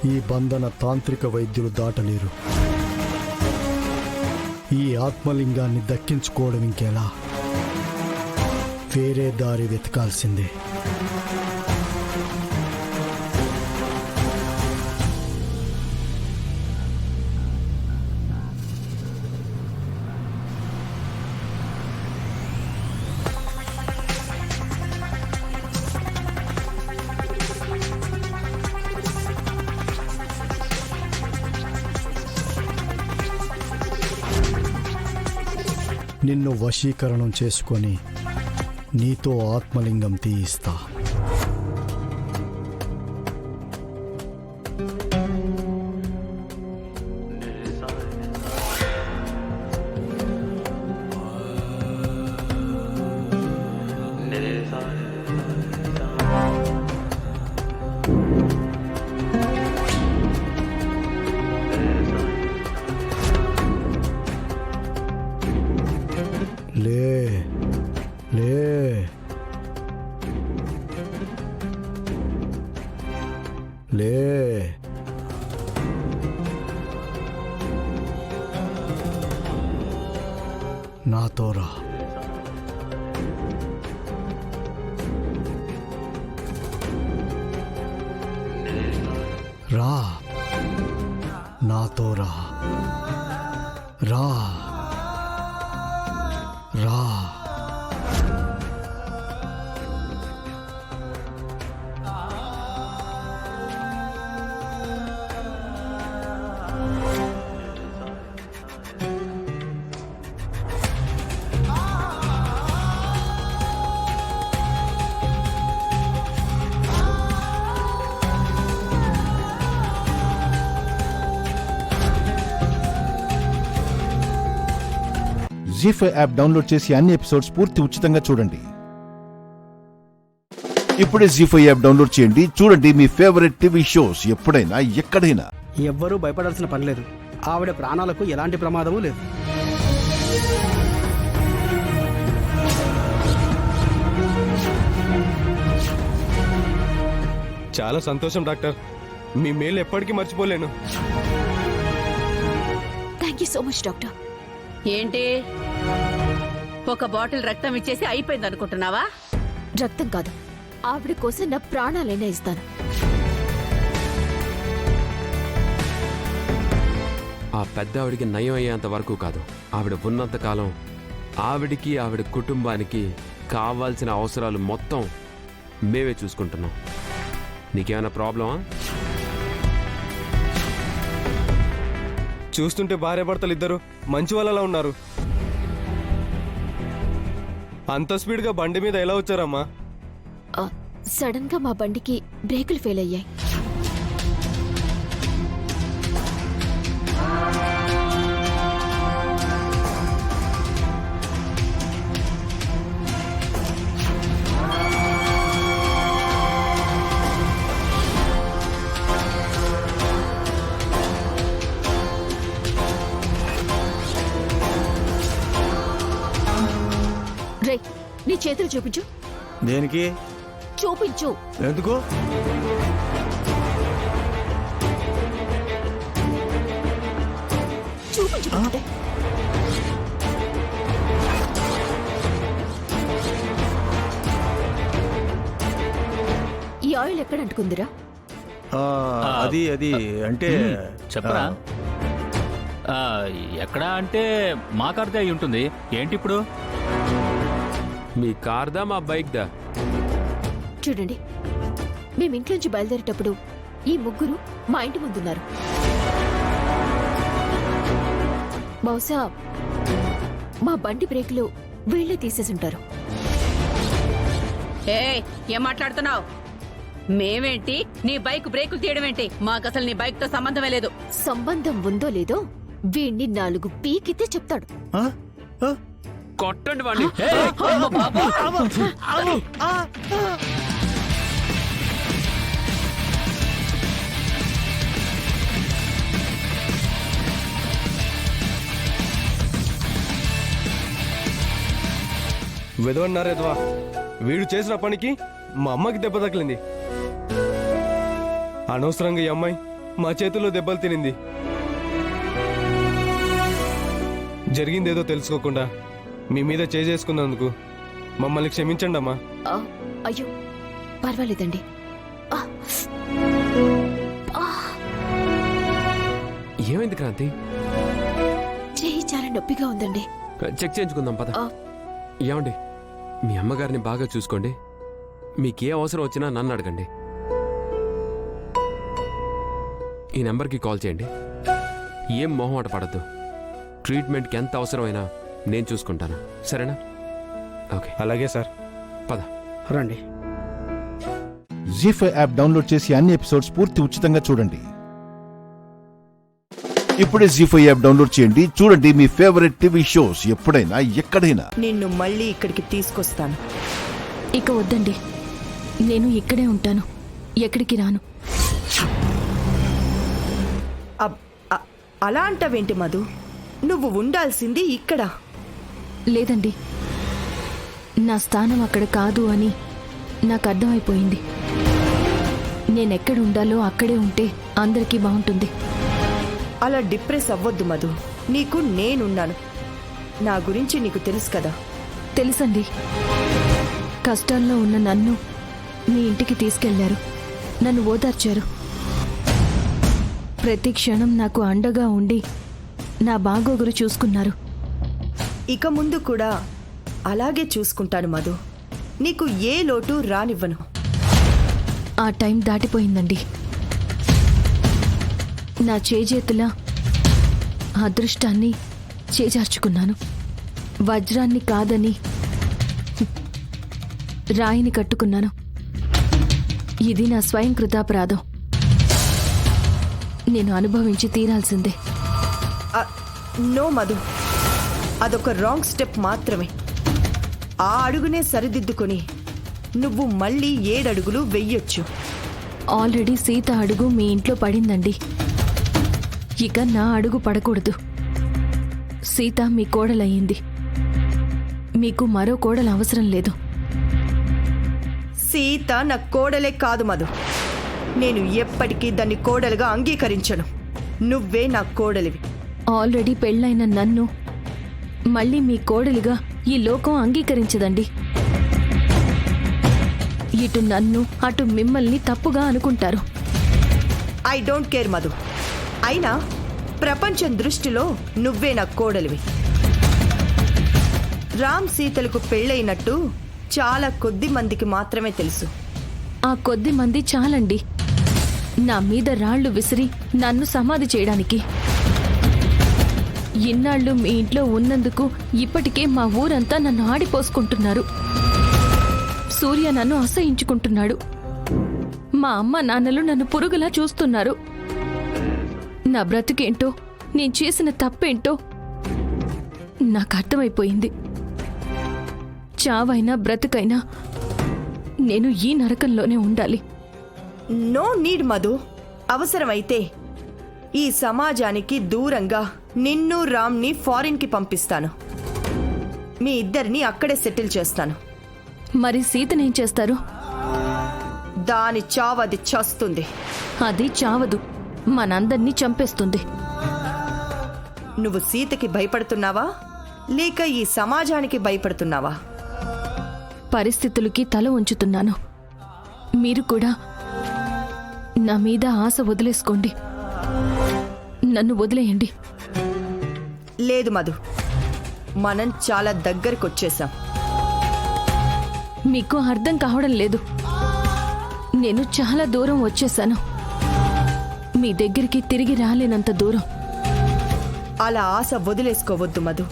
[SPEAKER 16] ఈ బంధన తాంత్రిక వైద్యులు దాటలేరు. ఈ ఆత్మలింగాన్ని దక్కించుకోవడం ఇంకెలా? వేరే దారి వెతకాల్సిందే. నిన్ను వశీకరణం చేసుకొని నీతో ఆత్మలింగం తీయిస్తా. లే లే లే నాతో రా. రా నాతో రా. రా రా.
[SPEAKER 1] జీ5 యాప్ డౌన్లోడ్ చేసి అన్ని ఎపిసోడ్స్ పూర్తి ఉచితంగా చూడండి. ఇప్పుడే జీ5 యాప్ డౌన్లోడ్ చేయండి. చూడండి మీ ఫేవరెట్ టీవీ షోస్ ఎప్పుడైనా ఎక్కడైనా.
[SPEAKER 17] ఎవ్వరూ భయపడాల్సిన పని లేదు. ఆవిడ ప్రాణాలకు ఎలాంటి ప్రమాదమూ లేదు.
[SPEAKER 20] చాలా సంతోషం డాక్టర్. మీ మేలు ఎప్పటికీ మర్చిపోలేను.
[SPEAKER 19] Thank you so much doctor.
[SPEAKER 18] ఏంటి ఒక బాటిల్ రక్తం ఇచ్చేసి అయిపోయింది అనుకుంటున్నావా?
[SPEAKER 19] రక్తం కాదు, ఆవిడ కోసం నా ప్రాణాలైనా ఇస్తాను.
[SPEAKER 2] ఆ పెద్ద ఆవిడికి నయం అయ్యేంత వరకు కాదు, ఆవిడ ఉన్నంతకాలం ఆవిడికి ఆవిడ కుటుంబానికి కావాల్సిన అవసరాలు మొత్తం మేమే చూసుకుంటున్నాం. నీకేమైనా ప్రాబ్లమా?
[SPEAKER 20] చూస్తుంటే భార్యాభర్తలు ఇద్దరు మంచి వాళ్ళలా ఉన్నారు. అంత స్పీడ్గా బండి మీద ఎలా వచ్చారమ్మా?
[SPEAKER 19] సడన్ గా మా బండికి బ్రేకులు ఫెయిల్ అయ్యాయి. రే, నీ చేతులు చూపించు.
[SPEAKER 15] దేనికి?
[SPEAKER 19] చూపించు.
[SPEAKER 15] ఎందుకు?
[SPEAKER 19] చూపించు. ఈ ఆయిల్ ఎక్కడ అంటుకుందిరా?
[SPEAKER 15] అది అది అంటే
[SPEAKER 6] చెప్పరా? ఎక్కడ అంటే మా కార్దే అయి ఉంటుంది. ఏంటి ఇప్పుడు?
[SPEAKER 2] మీ కార్దా మా బైక్దా?
[SPEAKER 19] చూడండి, మేము ఇంట్లోంచి బయలుదేరేటప్పుడు ఈ ముగ్గురు మా ఇంటి ముందున్నారు. బహుశా మా బండి బ్రేకులు వీళ్ళే తీసేసుంటారు.
[SPEAKER 18] ఏం మాట్లాడుతున్నావు? మేమేంటి నీ బైక్ బ్రేకులు తీయడం ఏంటి? మాకు అసలు నీ బైక్ తో సంబంధమే లేదు.
[SPEAKER 19] సంబంధం ఉందో లేదో వీణ్ణి 4 పీకితే చెప్తాడు.
[SPEAKER 2] కొట్టండి వాడిని.
[SPEAKER 20] వెదవన్నారేద్వా, వీడు చేసిన పనికి మా అమ్మకి దెబ్బ తగిలింది. అనవసరంగా ఈ అమ్మాయి మా చేతుల్లో దెబ్బలు తినింది. జరిగిందేదో తెలుసుకోకుండా మీ మీద చేసుకున్నందుకు మమ్మల్ని క్షమించండి అమ్మా.
[SPEAKER 19] అయ్యో పర్వాలేదండి.
[SPEAKER 2] ఏమైంది క్రాంతి?
[SPEAKER 19] చెయ్యి చాలా నొప్పిగా ఉందండి.
[SPEAKER 2] చెక్ చేయించుకుందాం పద. ఏమండి, మీ అమ్మగారిని బాగా చూసుకోండి. మీకే అవసరం వచ్చినా నన్ను అడగండి. ఈ నెంబర్కి కాల్ చేయండి. ఏం మొహమాట పడద్దు. ట్రీట్మెంట్కి ఎంత అవసరమైనా నేను చూసుకుంటాను, సరేనా? ఓకే,
[SPEAKER 20] అలాగే సార్.
[SPEAKER 2] పద
[SPEAKER 17] రండి.
[SPEAKER 1] జీ5 యాప్ డౌన్లోడ్ చేసి అన్ని ఎపిసోడ్స్ పూర్తి ఉచితంగా చూడండి. ఇప్పుడే జీ5 యాప్ డౌన్లోడ్ చేయండి. చూడండి మీ ఫేవరెట్ టీవీ షోస్ ఎప్పుడైనా ఎక్కడైనా.
[SPEAKER 8] నిన్ను మళ్ళీ ఇక్కడికి తీసుకొస్తాను.
[SPEAKER 11] ఇక వద్దండి, నేను ఇక్కడే ఉంటాను, ఎక్కడికి రాను.
[SPEAKER 8] అలా అంటావేంటి మధు? నువ్వు ఉండాల్సింది ఇక్కడ.
[SPEAKER 11] లేదండి, నా స్థానం అక్కడ కాదు అని నాకు అర్థమైపోయింది. నేనెక్కడ ఉండాలో అక్కడే ఉంటే అందరికీ బాగుంటుంది.
[SPEAKER 8] అలా డిప్రెస్ అవ్వొద్దు మధు. నీకు నేనున్నాను. నా గురించి నీకు తెలుసు కదా.
[SPEAKER 11] తెలుసండి. కష్టాల్లో ఉన్న నన్ను మీ ఇంటికి తీసుకెళ్లారు, నన్ను ఓదార్చారు. ప్రతి క్షణం నాకు అండగా ఉండి నా బాగోగులు చూసుకున్నారు.
[SPEAKER 8] ఇక ముందు కూడా అలాగే చూసుకుంటాను మధు. నీకు ఏ లోటు రానివ్వను.
[SPEAKER 11] ఆ టైం దాటిపోయిందండి. నా చేజేతులా అదృష్టాన్ని చేజార్చుకున్నాను. వజ్రాన్ని కాదని రాయిని కట్టుకున్నాను. ఇది నా స్వయం కృతాపరాధం. నేను అనుభవించి తీరాల్సిందే.
[SPEAKER 8] నో మధు, అదొక రాంగ్ స్టెప్ మాత్రమే. ఆ అడుగునే సరిదిద్దుకొని నువ్వు మళ్ళీ 7 అడుగులు వెయ్యొచ్చు.
[SPEAKER 11] ఆల్రెడీ సీత అడుగు మీ ఇంట్లో పడిందండి. ఇక నా అడుగు పడకూడదు. సీత మీ కోడలయ్యింది. మీకు మరో కోడలు అవసరం లేదు.
[SPEAKER 8] సీత నా కోడలే కాదు మధు. నేను ఎప్పటికీ దాన్ని కోడలుగా అంగీకరించను. నువ్వే నా కోడలివి.
[SPEAKER 11] ఆల్రెడీ పెళ్ళైన నన్ను మళ్ళీ మీ కోడలిగా ఈ లోకం అంగీకరించదండి. ఇటు నన్ను అటు మిమ్మల్ని తప్పుగా అనుకుంటారు.
[SPEAKER 8] I don't care Madhu. అయినా ప్రపంచం దృష్టిలో నువ్వే నా కోడలివి. రామ్ సీతలకు పెళ్ళైనట్టు చాలా కొద్ది మందికి మాత్రమే తెలుసు.
[SPEAKER 11] ఆ కొద్ది మంది చాలండి నా మీద రాళ్లు విసిరి నన్ను సమాధి చేయడానికి. ఇన్నాళ్ళు మీ ఇంట్లో ఉన్నందుకు ఇప్పటికే మా ఊరంతా నన్ను ఆడిపోసుకుంటున్నారు. సూర్య నన్ను అసహించుకుంటున్నాడు. మా అమ్మ నాన్నలు నన్ను పురుగులా చూస్తున్నారు. నా బ్రతుకేంటో, నేను చేసిన తప్పేంటో నాకు అర్థమైపోయింది. చావైనా బ్రతుకైనా నేను ఈ నరకంలోనే ఉండాలి.
[SPEAKER 8] No need Madhu. అవసరమైతే ఈ సమాజానికి దూరంగా నిన్ను రామ్ని ఫారిన్కి పంపిస్తాను. మీ ఇద్దరిని అక్కడే సెటిల్ చేస్తాను.
[SPEAKER 11] మరి సీతనేం చేస్తారు?
[SPEAKER 8] దాని చావది చస్తుంది.
[SPEAKER 11] అది చావదు, మనందర్నీ చంపేస్తుంది.
[SPEAKER 8] నువ్వు సీతకి భయపడుతున్నావా లేక ఈ సమాజానికి భయపడుతున్నావా?
[SPEAKER 11] పరిస్థితులకి తల ఉంచుతున్నాను. మీరు కూడా నా మీద ఆశ వదిలేసుకోండి. నన్ను వదిలేయండి.
[SPEAKER 8] లేదు మధు, మనం చాలా దగ్గరకొచ్చేసాం.
[SPEAKER 11] మీకు అర్థం కావడం లేదు. నేను చాలా దూరం వచ్చేసాను. మీ దగ్గరికి తిరిగి రాలేనంత దూరం.
[SPEAKER 8] అలా ఆశ వదిలేసుకోవద్దు మధు.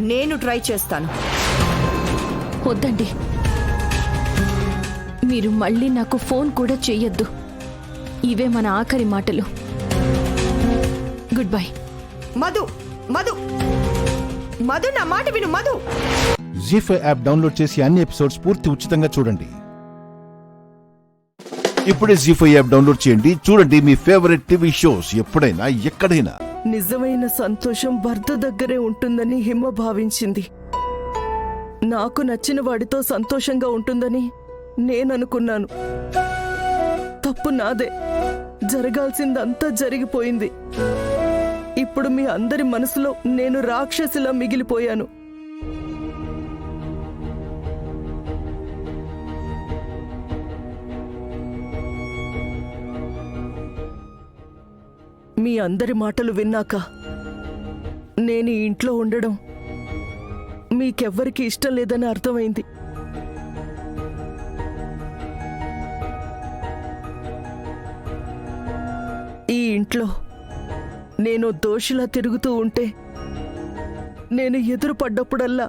[SPEAKER 8] నేను ట్రై చేస్తాను.
[SPEAKER 11] వద్దండి, మీరు మళ్ళీ నాకు ఫోన్ కూడా చెయ్యొద్దు. ఇవే మన ఆఖరి మాటలు. Goodbye.
[SPEAKER 8] మధు మధు మధు, నా మాట విను మధు.
[SPEAKER 1] జీ5 యాప్ డౌన్లోడ్ చేసి అన్ని ఎపిసోడ్స్ పూర్తి ఉచితంగా చూడండి. ఇప్పుడే జీ5 యాప్ డౌన్లోడ్ చేయండి. చూడండి మీ ఫేవరెట్ టీవీ షోస్ ఎప్పుడైనా ఎక్కడైనా.
[SPEAKER 9] నిజమైన సంతోషం భర్త దగ్గరే ఉంటుందని హిమ భావించింది. నాకు నచ్చిన వాడితో సంతోషంగా ఉంటుందని నేననుకున్నాను. తప్పు నాదే. జరగాల్సిందంతా జరిగిపోయింది. ఇప్పుడు మీ అందరి మనసులో నేను రాక్షసిలా మిగిలిపోయాను. మీ అందరి మాటలు విన్నాక నేను ఈ ఇంట్లో ఉండడం మీకెవ్వరికి ఇష్టం లేదని అర్థమైంది. ఈ ఇంట్లో నేను దోషిలా తిరుగుతూ ఉంటే నేను ఎదురు పడ్డప్పుడల్లా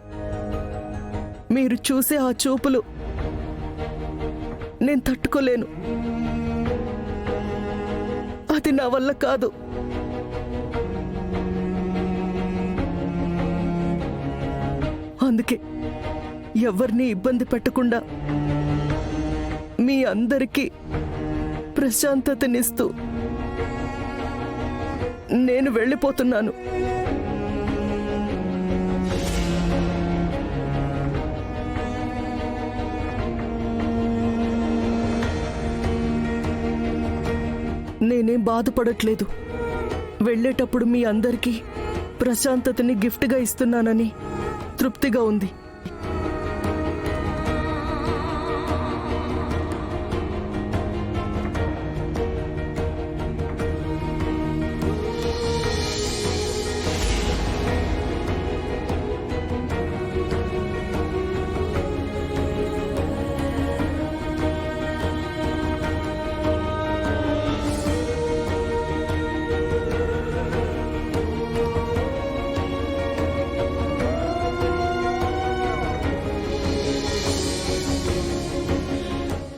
[SPEAKER 9] మీరు చూసే ఆ చూపులు నేను తట్టుకోలేను. అది నా వల్ల కాదు. అందుకే ఎవరిని ఇబ్బంది పెట్టకుండా మీ అందరికీ ప్రశాంతతనిస్తూ నేను వెళ్ళిపోతున్నాను. నేనేం బాధపడట్లేదు. వెళ్ళేటప్పుడు మీ అందరికీ ప్రశాంతతని గిఫ్ట్గా ఇస్తున్నానని తృప్తిగా ఉంది.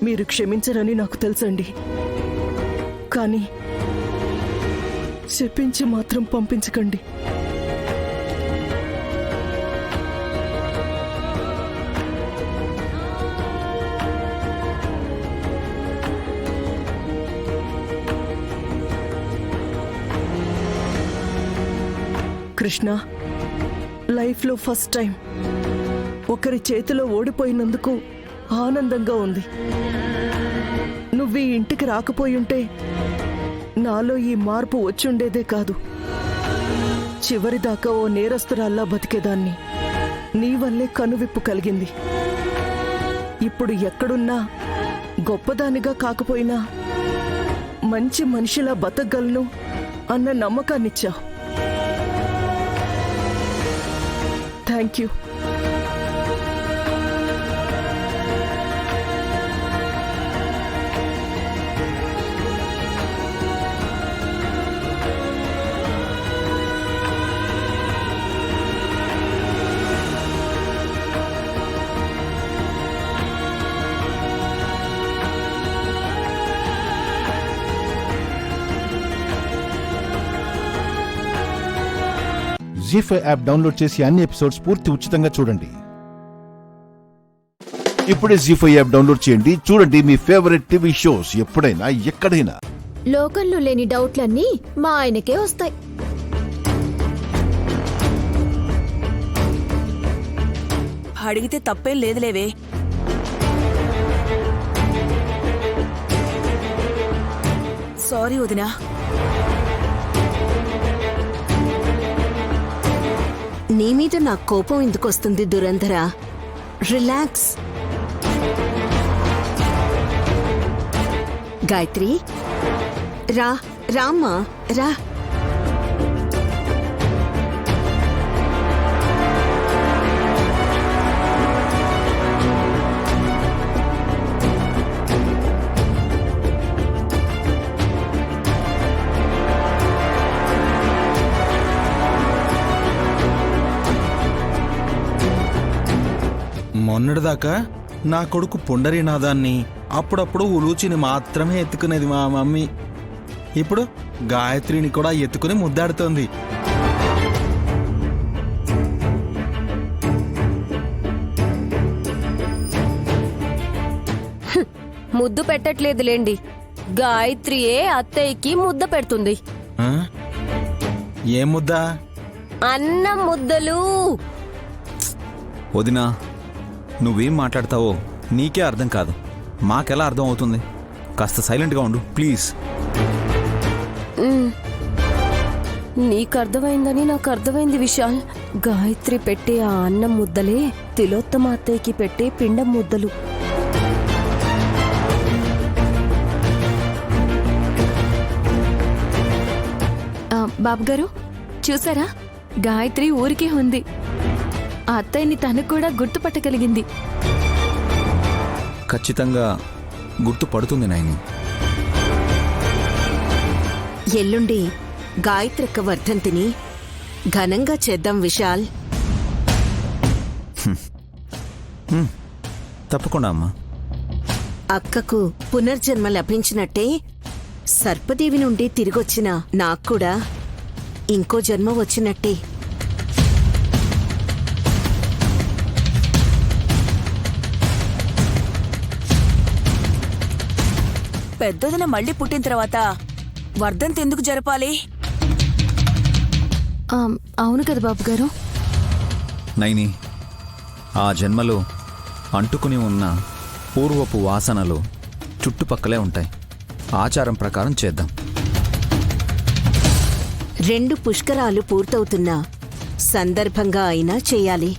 [SPEAKER 9] మీరు క్షమించరని నాకు తెలుసండి. కానీ చెప్పించి మాత్రం పంపించకండి. కృష్ణ, లైఫ్లో ఫస్ట్ టైం ఒకరి చేతిలో ఓడిపోయినందుకు ఆనందంగా ఉంది. నువ్వు ఈ ఇంటికి రాకపోయుంటే నాలో ఈ మార్పు వచ్చుండేదే కాదు. చివరిదాకా ఓ నేరస్తురాల్లా బతికేదాన్ని. నీ వల్లే కనువిప్పు కలిగింది. ఇప్పుడు ఎక్కడున్నా గొప్పదానిగా కాకపోయినా మంచి మనిషిలా బతకగలను అన్న నమ్మకాన్నిచ్చా. Thank you.
[SPEAKER 1] Zee5 app download చేసి అన్ని ఎపిసోడ్స్ పూర్తి ఉచితంగా చూడండి. ఇప్పుడే జీ5 యాప్ డౌన్లోడ్ చేయండి. చూడండి మీ ఫేవరెట్ టీవీ షోస్ ఎప్పుడైనా ఎక్కడైనా.
[SPEAKER 19] లోకల్లో లేని డౌట్లన్నీ మా ఆయనకే వస్తాయి.
[SPEAKER 3] అడిగితే తప్పేం లేదులేవే. సారీ వదినా.
[SPEAKER 21] నీ మీద నా కోపం ఎందుకొస్తుంది దురంధరా? రిలాక్స్. గాయత్రి, రామ్మా రా.
[SPEAKER 23] మొన్నటిదాకా నా కొడుకు పుండరీనాథాన్ని, అప్పుడప్పుడు ఉలూచిని మాత్రమే ఎత్తుకునేది మా మమ్మీ. ఇప్పుడు గాయత్రిని కూడా ఎత్తుకుని ముద్దాడుతోంది.
[SPEAKER 24] ముద్దు పెట్టట్లేదులేండి, గాయత్రియే అత్తయ్యకి ముద్ద పెడుతుంది.
[SPEAKER 23] ఏం ముద్ద?
[SPEAKER 24] అన్నం ముద్దలు.
[SPEAKER 25] వదినా, నువ్వేం మాట్లాడతావో నీకే అర్థం కాదు, మాకెలా అర్థం అవుతుంది? కాస్త సైలెంట్గా ఉండు ప్లీజ్.
[SPEAKER 24] నీకు అర్థమైందని నాకు అర్థమైంది విశాల్. గాయత్రి పెట్టే ఆ అన్నం ముద్దలే తిలోత్తమ అత్తయ్యకి పెట్టే పిండం ముద్దలు.
[SPEAKER 11] బాబు గారు చూసారా, గాయత్రి ఊరికే ఉంది. ఆ అత్తయ్యని తను కూడా గుర్తుపట్టగలిగింది.
[SPEAKER 25] ఖచ్చితంగా గుర్తుపడుతుంది నాయని.
[SPEAKER 21] ఎల్లుండి గాయత్రక్క వర్ధంతిని ఘనంగా చేద్దాం విశాల్.
[SPEAKER 25] తప్పకుండా అమ్మా.
[SPEAKER 21] అక్కకు పునర్జన్మ లభించినట్టే సర్పదేవి నుండి తిరిగొచ్చిన నాకు కూడా ఇంకో జన్మ వచ్చినట్టే.
[SPEAKER 3] పెద్దదిన మళ్ళీ పుట్టిన తర్వాత వర్ధంతి ఎందుకు జరపాలి?
[SPEAKER 11] అవును కదా బాబు గారు.
[SPEAKER 25] నైని, ఆ జన్మలో అంటుకుని ఉన్న పూర్వపు వాసనలు చుట్టుపక్కలే ఉంటాయి. ఆచారం ప్రకారం చేద్దాం.
[SPEAKER 21] 2 పుష్కరాలు పూర్తవుతున్న సందర్భంగా అయినా చేయాలి.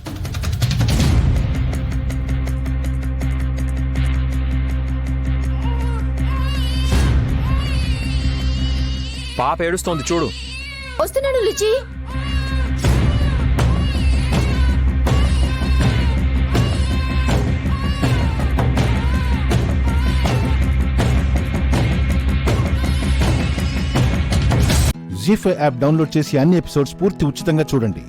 [SPEAKER 2] పాప ఏడుస్తోంది చూడు.
[SPEAKER 19] వస్తున్నాడు లిచి.
[SPEAKER 1] జీ5 యాప్ డౌన్లోడ్ చేసి అన్ని ఎపిసోడ్స్ పూర్తి ఉచితంగా చూడండి.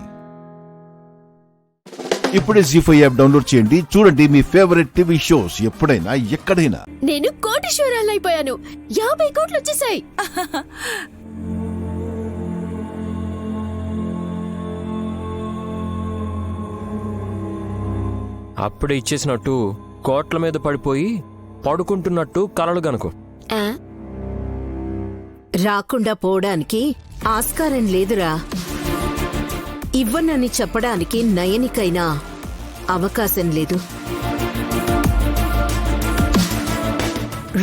[SPEAKER 1] ఇప్పుడే జీ5 యాప్ డౌన్లోడ్ చేయండి. చూడండి మీ ఫేవరెట్ టీవీ షోస్ ఎప్పుడైనా ఎక్కడైనా.
[SPEAKER 19] నేను కోటీశ్వరాలైపోయాను. 50 కోట్లు వచ్చేసాయి.
[SPEAKER 26] అప్పుడే ఇచ్చేసినట్టు కోట్ల మీద పడిపోయి పడుకుంటున్నట్టు కలలు గనుకు.
[SPEAKER 21] రాకుండా పోవడానికి ఆస్కారం లేదురా. ఇవ్వనని చెప్పడానికి నయనికైనా అవకాశం లేదు.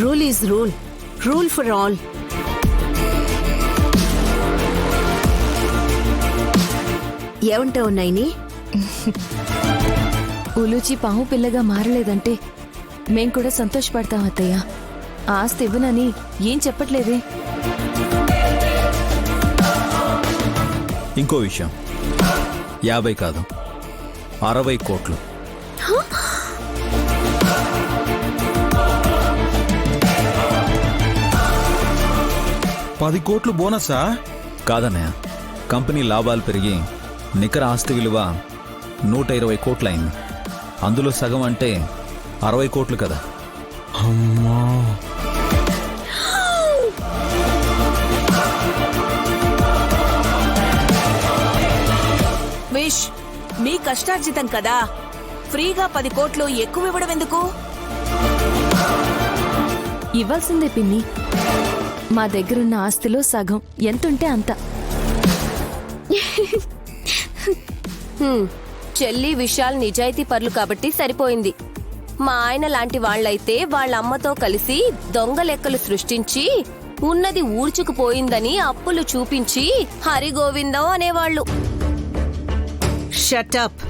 [SPEAKER 21] Rule is rule, rule for all. ఏమంటావు నైని?
[SPEAKER 11] ఉలూచి పాము పిల్లగా మారలేదంటే మేం కూడా సంతోషపడతాం అత్తయ్య. ఆస్తి ఇవ్వనని ఏం చెప్పట్లేదే.
[SPEAKER 25] ఇంకో విషయం, 50 కాదు 60 కోట్లు.
[SPEAKER 23] $10 కోట్లు బోనసా?
[SPEAKER 25] కాదన్నయ్య, కంపెనీ లాభాలు పెరిగి నికర ఆస్తి విలువ 120 కోట్లయింది. అందులో సగం అంటే 60 కోట్లు కదా.
[SPEAKER 23] అమ్మా,
[SPEAKER 3] విష్, మీ కష్టార్జితం కదా, ఫ్రీగా 10 కోట్లు ఎక్కువ ఇవ్వడం ఎందుకు?
[SPEAKER 11] ఇవ్వాల్సిందే పిన్ని. మా దగ్గరున్న ఆస్తిలో సగం ఎంతుంటే అంత.
[SPEAKER 24] చెల్లి విశాల్ నిజాయితీ పరులు కాబట్టి సరిపోయింది. మా ఆయన లాంటి వాళ్లైతే వాళ్ళ అమ్మతో కలిసి దొంగ లెక్కలు సృష్టించి ఉన్నది ఊడ్చుకుపోయిందని అప్పులు చూపించి హరిగోవిందం అనేవాళ్లు.
[SPEAKER 21] షటప్.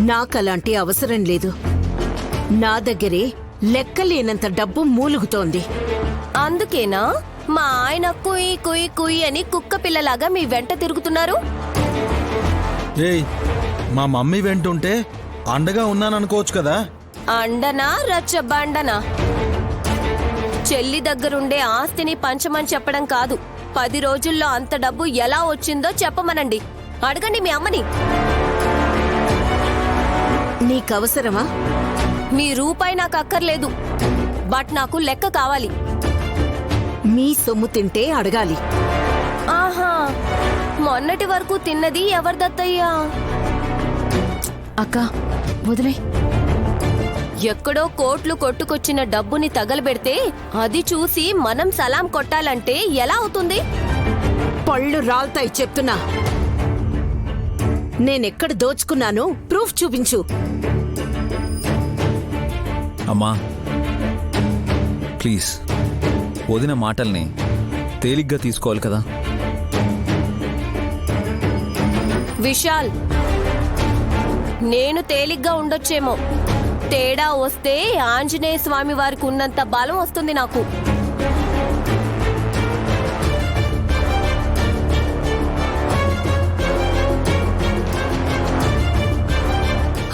[SPEAKER 21] నాకలాంటి అవసరం లేదు. నా దగ్గరే లెక్కలేనంత డబ్బు మూలుగుతోంది.
[SPEAKER 24] అందుకేనా మా ఆయన కుయ్ కుయ్ కుయ్ అని కుక్క పిల్లలాగా మీ వెంట తిరుగుతున్నారు?
[SPEAKER 23] ఏయ్, మా మమ్మీ వెంటుంటే అండగా ఉన్నాననుకోవచ్చు కదా.
[SPEAKER 24] అండనా రచ్చబండనా? చెల్లి దగ్గరుండే ఆస్తిని పంచమని చెప్పడం కాదు, 10 రోజుల్లో అంత డబ్బు ఎలా వచ్చిందో చెప్పమనండి. అడగండి మీ అమ్మని.
[SPEAKER 21] నీకవసరమా?
[SPEAKER 24] మీ రూపాయి నాకు అక్కర్లేదు, బట్ నాకు లెక్క కావాలి.
[SPEAKER 21] మీ సొమ్ము తింటే అడగాలి.
[SPEAKER 24] ఆహా, మొన్నటి వరకు తిన్నది ఎవరిదత్తయ్యా?
[SPEAKER 11] అక్క వదిలే.
[SPEAKER 24] ఎక్కడో కోట్లు కొట్టుకొచ్చిన డబ్బుని తగలబెడితే అది చూసి మనం సలాం కొట్టాలంటే ఎలా అవుతుంది?
[SPEAKER 21] పళ్ళు రాల్తాయి చెప్తున్నా. నేనెక్కడ దోచుకున్నానో ప్రూఫ్ చూపించు.
[SPEAKER 25] అమ్మా ప్లీజ్, వదిన మాటల్ని తేలిగ్గా తీసుకోవాలి కదా.
[SPEAKER 24] విశాల్, నేను తేలిగ్గా ఉండొచ్చేమో, తేడా వస్తే ఆంజనేయ స్వామి వారికి ఉన్నంత బలం వస్తుంది నాకు.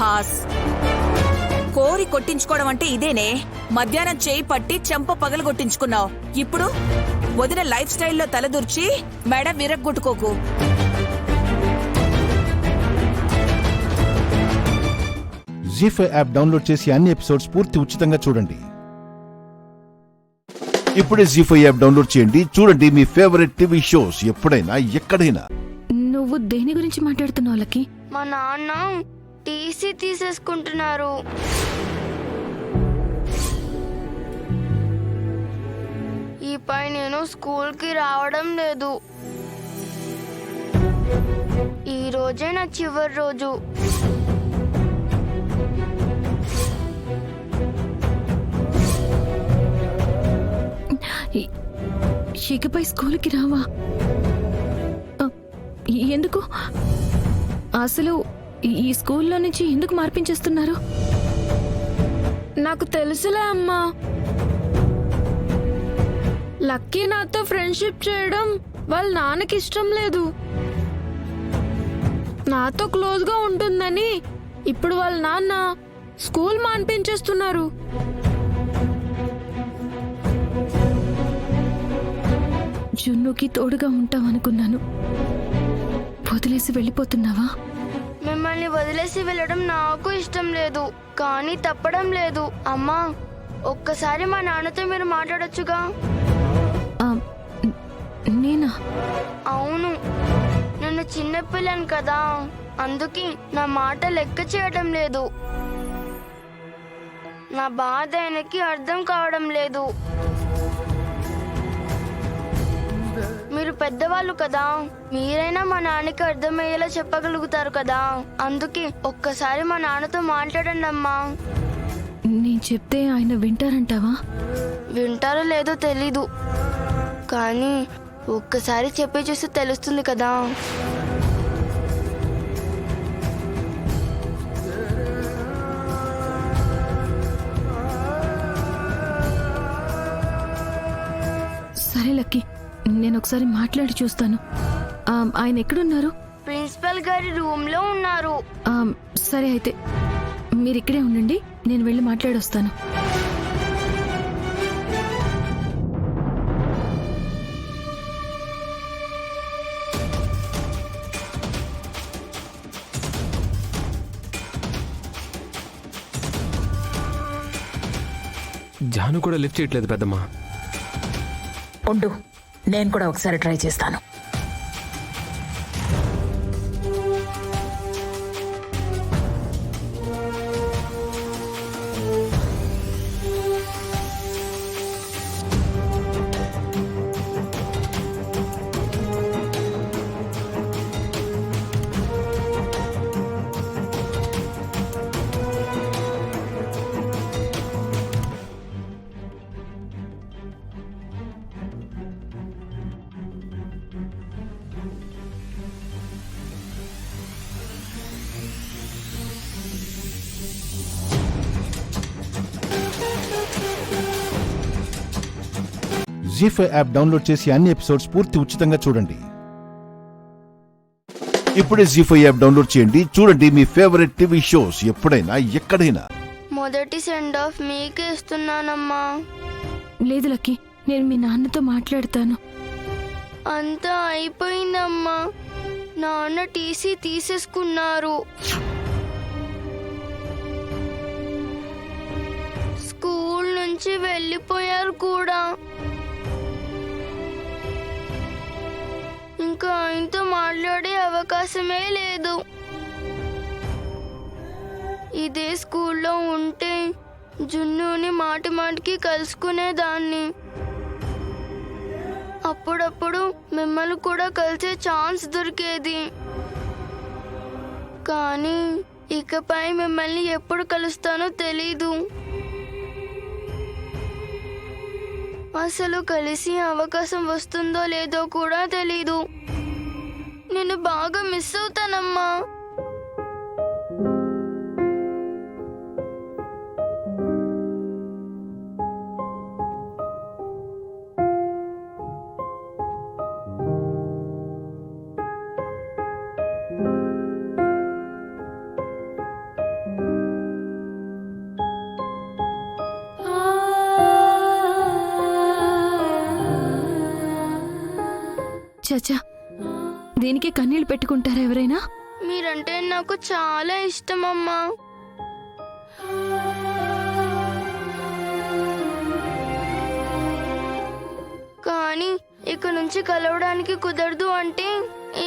[SPEAKER 3] హాస్, కోరి కొట్టించుకోవడం అంటే ఇదేనే. మధ్యాహ్నం చేయి పట్టి చెంప పగలు కొట్టించుకున్నావు. ఇప్పుడు వదిన లైఫ్ స్టైల్లో తలదూర్చి మెడ విరగ్గొట్టుకోకు.
[SPEAKER 1] జీ5 యాప్ డౌన్లోడ్ చేసి అన్ని ఎపిసోడ్స్ పూర్తి ఉచితంగా చూడండి. ఇప్పుడే జీ5 యాప్ డౌన్లోడ్ చేయండి. చూడండి మీ ఫేవరెట్ టీవీ షోస్ ఎప్పుడైనా ఎక్కడైనా.
[SPEAKER 11] నువ్వు దేని గురించి మాట్లాడుతున్నావు లక్కీ?
[SPEAKER 4] మా నాన్న టీసీ తీసేసుకుంటున్నారు. ఈపై నేను స్కూల్కి రావడం లేదు. ఈ రోజే నా చివరి రోజు.
[SPEAKER 11] ఇకపై స్కూల్కి రావా? ఎందుకు? అసలు ఈ స్కూల్లో నుంచి ఎందుకు మార్పించేస్తున్నారు?
[SPEAKER 4] నాకు తెలుసులే అమ్మా. లక్కీ నాతో ఫ్రెండ్షిప్ చేయడం వాళ్ళ నాన్నకి ఇష్టం లేదు. నాతో క్లోజ్గా ఉంటుందని ఇప్పుడు వాళ్ళ నాన్న స్కూల్ మాన్పించేస్తున్నారు.
[SPEAKER 11] జున్నుకి తోడుగా ఉంటావనుకున్నాను. వదిలేసి వెళ్ళిపోతున్నావా?
[SPEAKER 4] మిమ్మల్ని వదిలేసి వెళ్ళడం నాకు ఇష్టం లేదు, కానీ తప్పడం లేదు. అమ్మా, ఒక్కసారి మా నాన్నతో మీరు మాట్లాడొచ్చుగా.
[SPEAKER 11] నేనా?
[SPEAKER 4] అవును, నన్ను చిన్నపిల్లను కదా, అందుకే నా మాట లెక్క చేయడం లేదు. నా బాధ ఆయనకి అర్థం కావడం లేదు. మీరు పెద్దవాళ్ళు కదా, మీరైనా మా నాన్నకి అర్థమయ్యేలా చెప్పగలుగుతారు కదా. అందుకే ఒక్కసారి మా నాన్నతో మాట్లాడండి అమ్మా.
[SPEAKER 11] నేను చెప్తే ఆయన వింటారంటావా?
[SPEAKER 4] వింటారో లేదో తెలీదు, కానీ ఒక్కసారి చెప్పి చూస్తే తెలుస్తుంది కదా.
[SPEAKER 11] సరే లక్కీ, నేను ఒకసారి మాట్లాడి చూస్తాను. ఆయన ఎక్కడున్నారు?
[SPEAKER 4] ప్రిన్సిపల్ గారి రూమ్ లో ఉన్నారు.
[SPEAKER 11] సరే అయితే మీరు ఇక్కడే ఉండండి, నేను వెళ్ళి మాట్లాడొస్తాను.
[SPEAKER 2] జాను కూడా లిఫ్ట్ చేయట్లేదు పెద్దమ్మా.
[SPEAKER 5] ఉండు, నేను కూడా ఒకసారి ట్రై చేస్తాను.
[SPEAKER 1] జీ5 యాప్ డౌన్లోడ్ చేసి అన్ని ఎపిసోడ్స్ పూర్తి ఉచితంగా చూడండి. ఇప్పుడే జీ5 యాప్ డౌన్లోడ్ చేయండి, చూడండి మీ ఫేవరెట్ టీవీ షోస్ ఎప్పుడైనా ఎక్కడైనా.
[SPEAKER 4] మొదటి సెండ్ ఆఫ్ మీకే ఇస్తున్నానమ్మా.
[SPEAKER 11] లేదు లక్కీ, నేను మీ నాన్నతో మాట్లాడతాను.
[SPEAKER 4] అంతా అయిపోయిందమ్మా. నాన్న టీసీ తీసేసుకున్నారు. స్కూల్ నుంచి వెళ్ళిపోయారు కూడా. ఇంకా ఆయనతో మాట్లాడే అవకాశమే లేదు. ఇదే స్కూల్లో ఉంటే జున్నుని మాటి మాటికి కలుసుకునేదాన్ని. అప్పుడప్పుడు మిమ్మల్ని కూడా కలిసే ఛాన్స్ దొరికేది. కానీ ఇకపై మిమ్మల్ని ఎప్పుడు కలుస్తానో తెలీదు. అసలు కలిసి అవకాశం వస్తుందో లేదో కూడా తెలీదు. నేను బాగా మిస్ అవుతానమ్మా.
[SPEAKER 11] చచ్చా, దీనికి కన్నీళ్ళు పెట్టుకుంటారా ఎవరైనా?
[SPEAKER 4] మీరంటే నాకు చాలా ఇష్టం అమ్మా. కానీ ఇక నుంచి కలవడానికి కుదరదు అంటే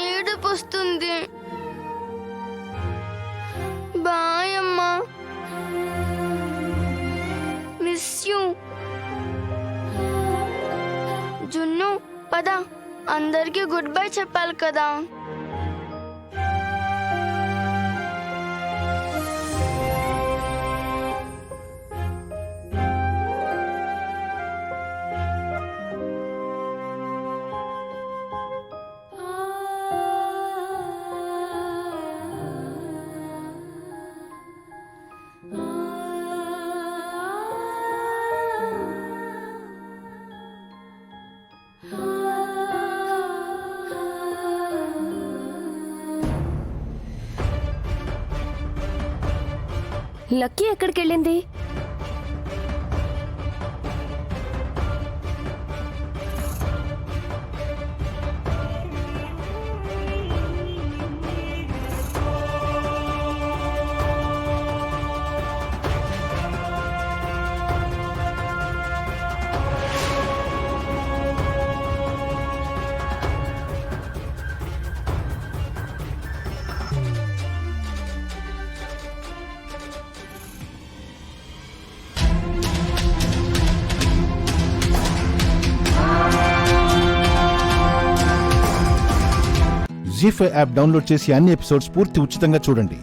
[SPEAKER 4] ఏడుపు వస్తుంది. బాయ్ అమ్మా, మిస్ యూ. జున్ను పద, అందరికీ గుడ్ బై చెప్పాలి కదా.
[SPEAKER 24] లక్కీ ఎక్కడికి వెళ్ళింది?
[SPEAKER 1] జీ5 యాప్ డౌన్లోడ్ చేసి అన్ని ఎపిసోడ్స్ పూర్తి ఉచితంగా చూడండి.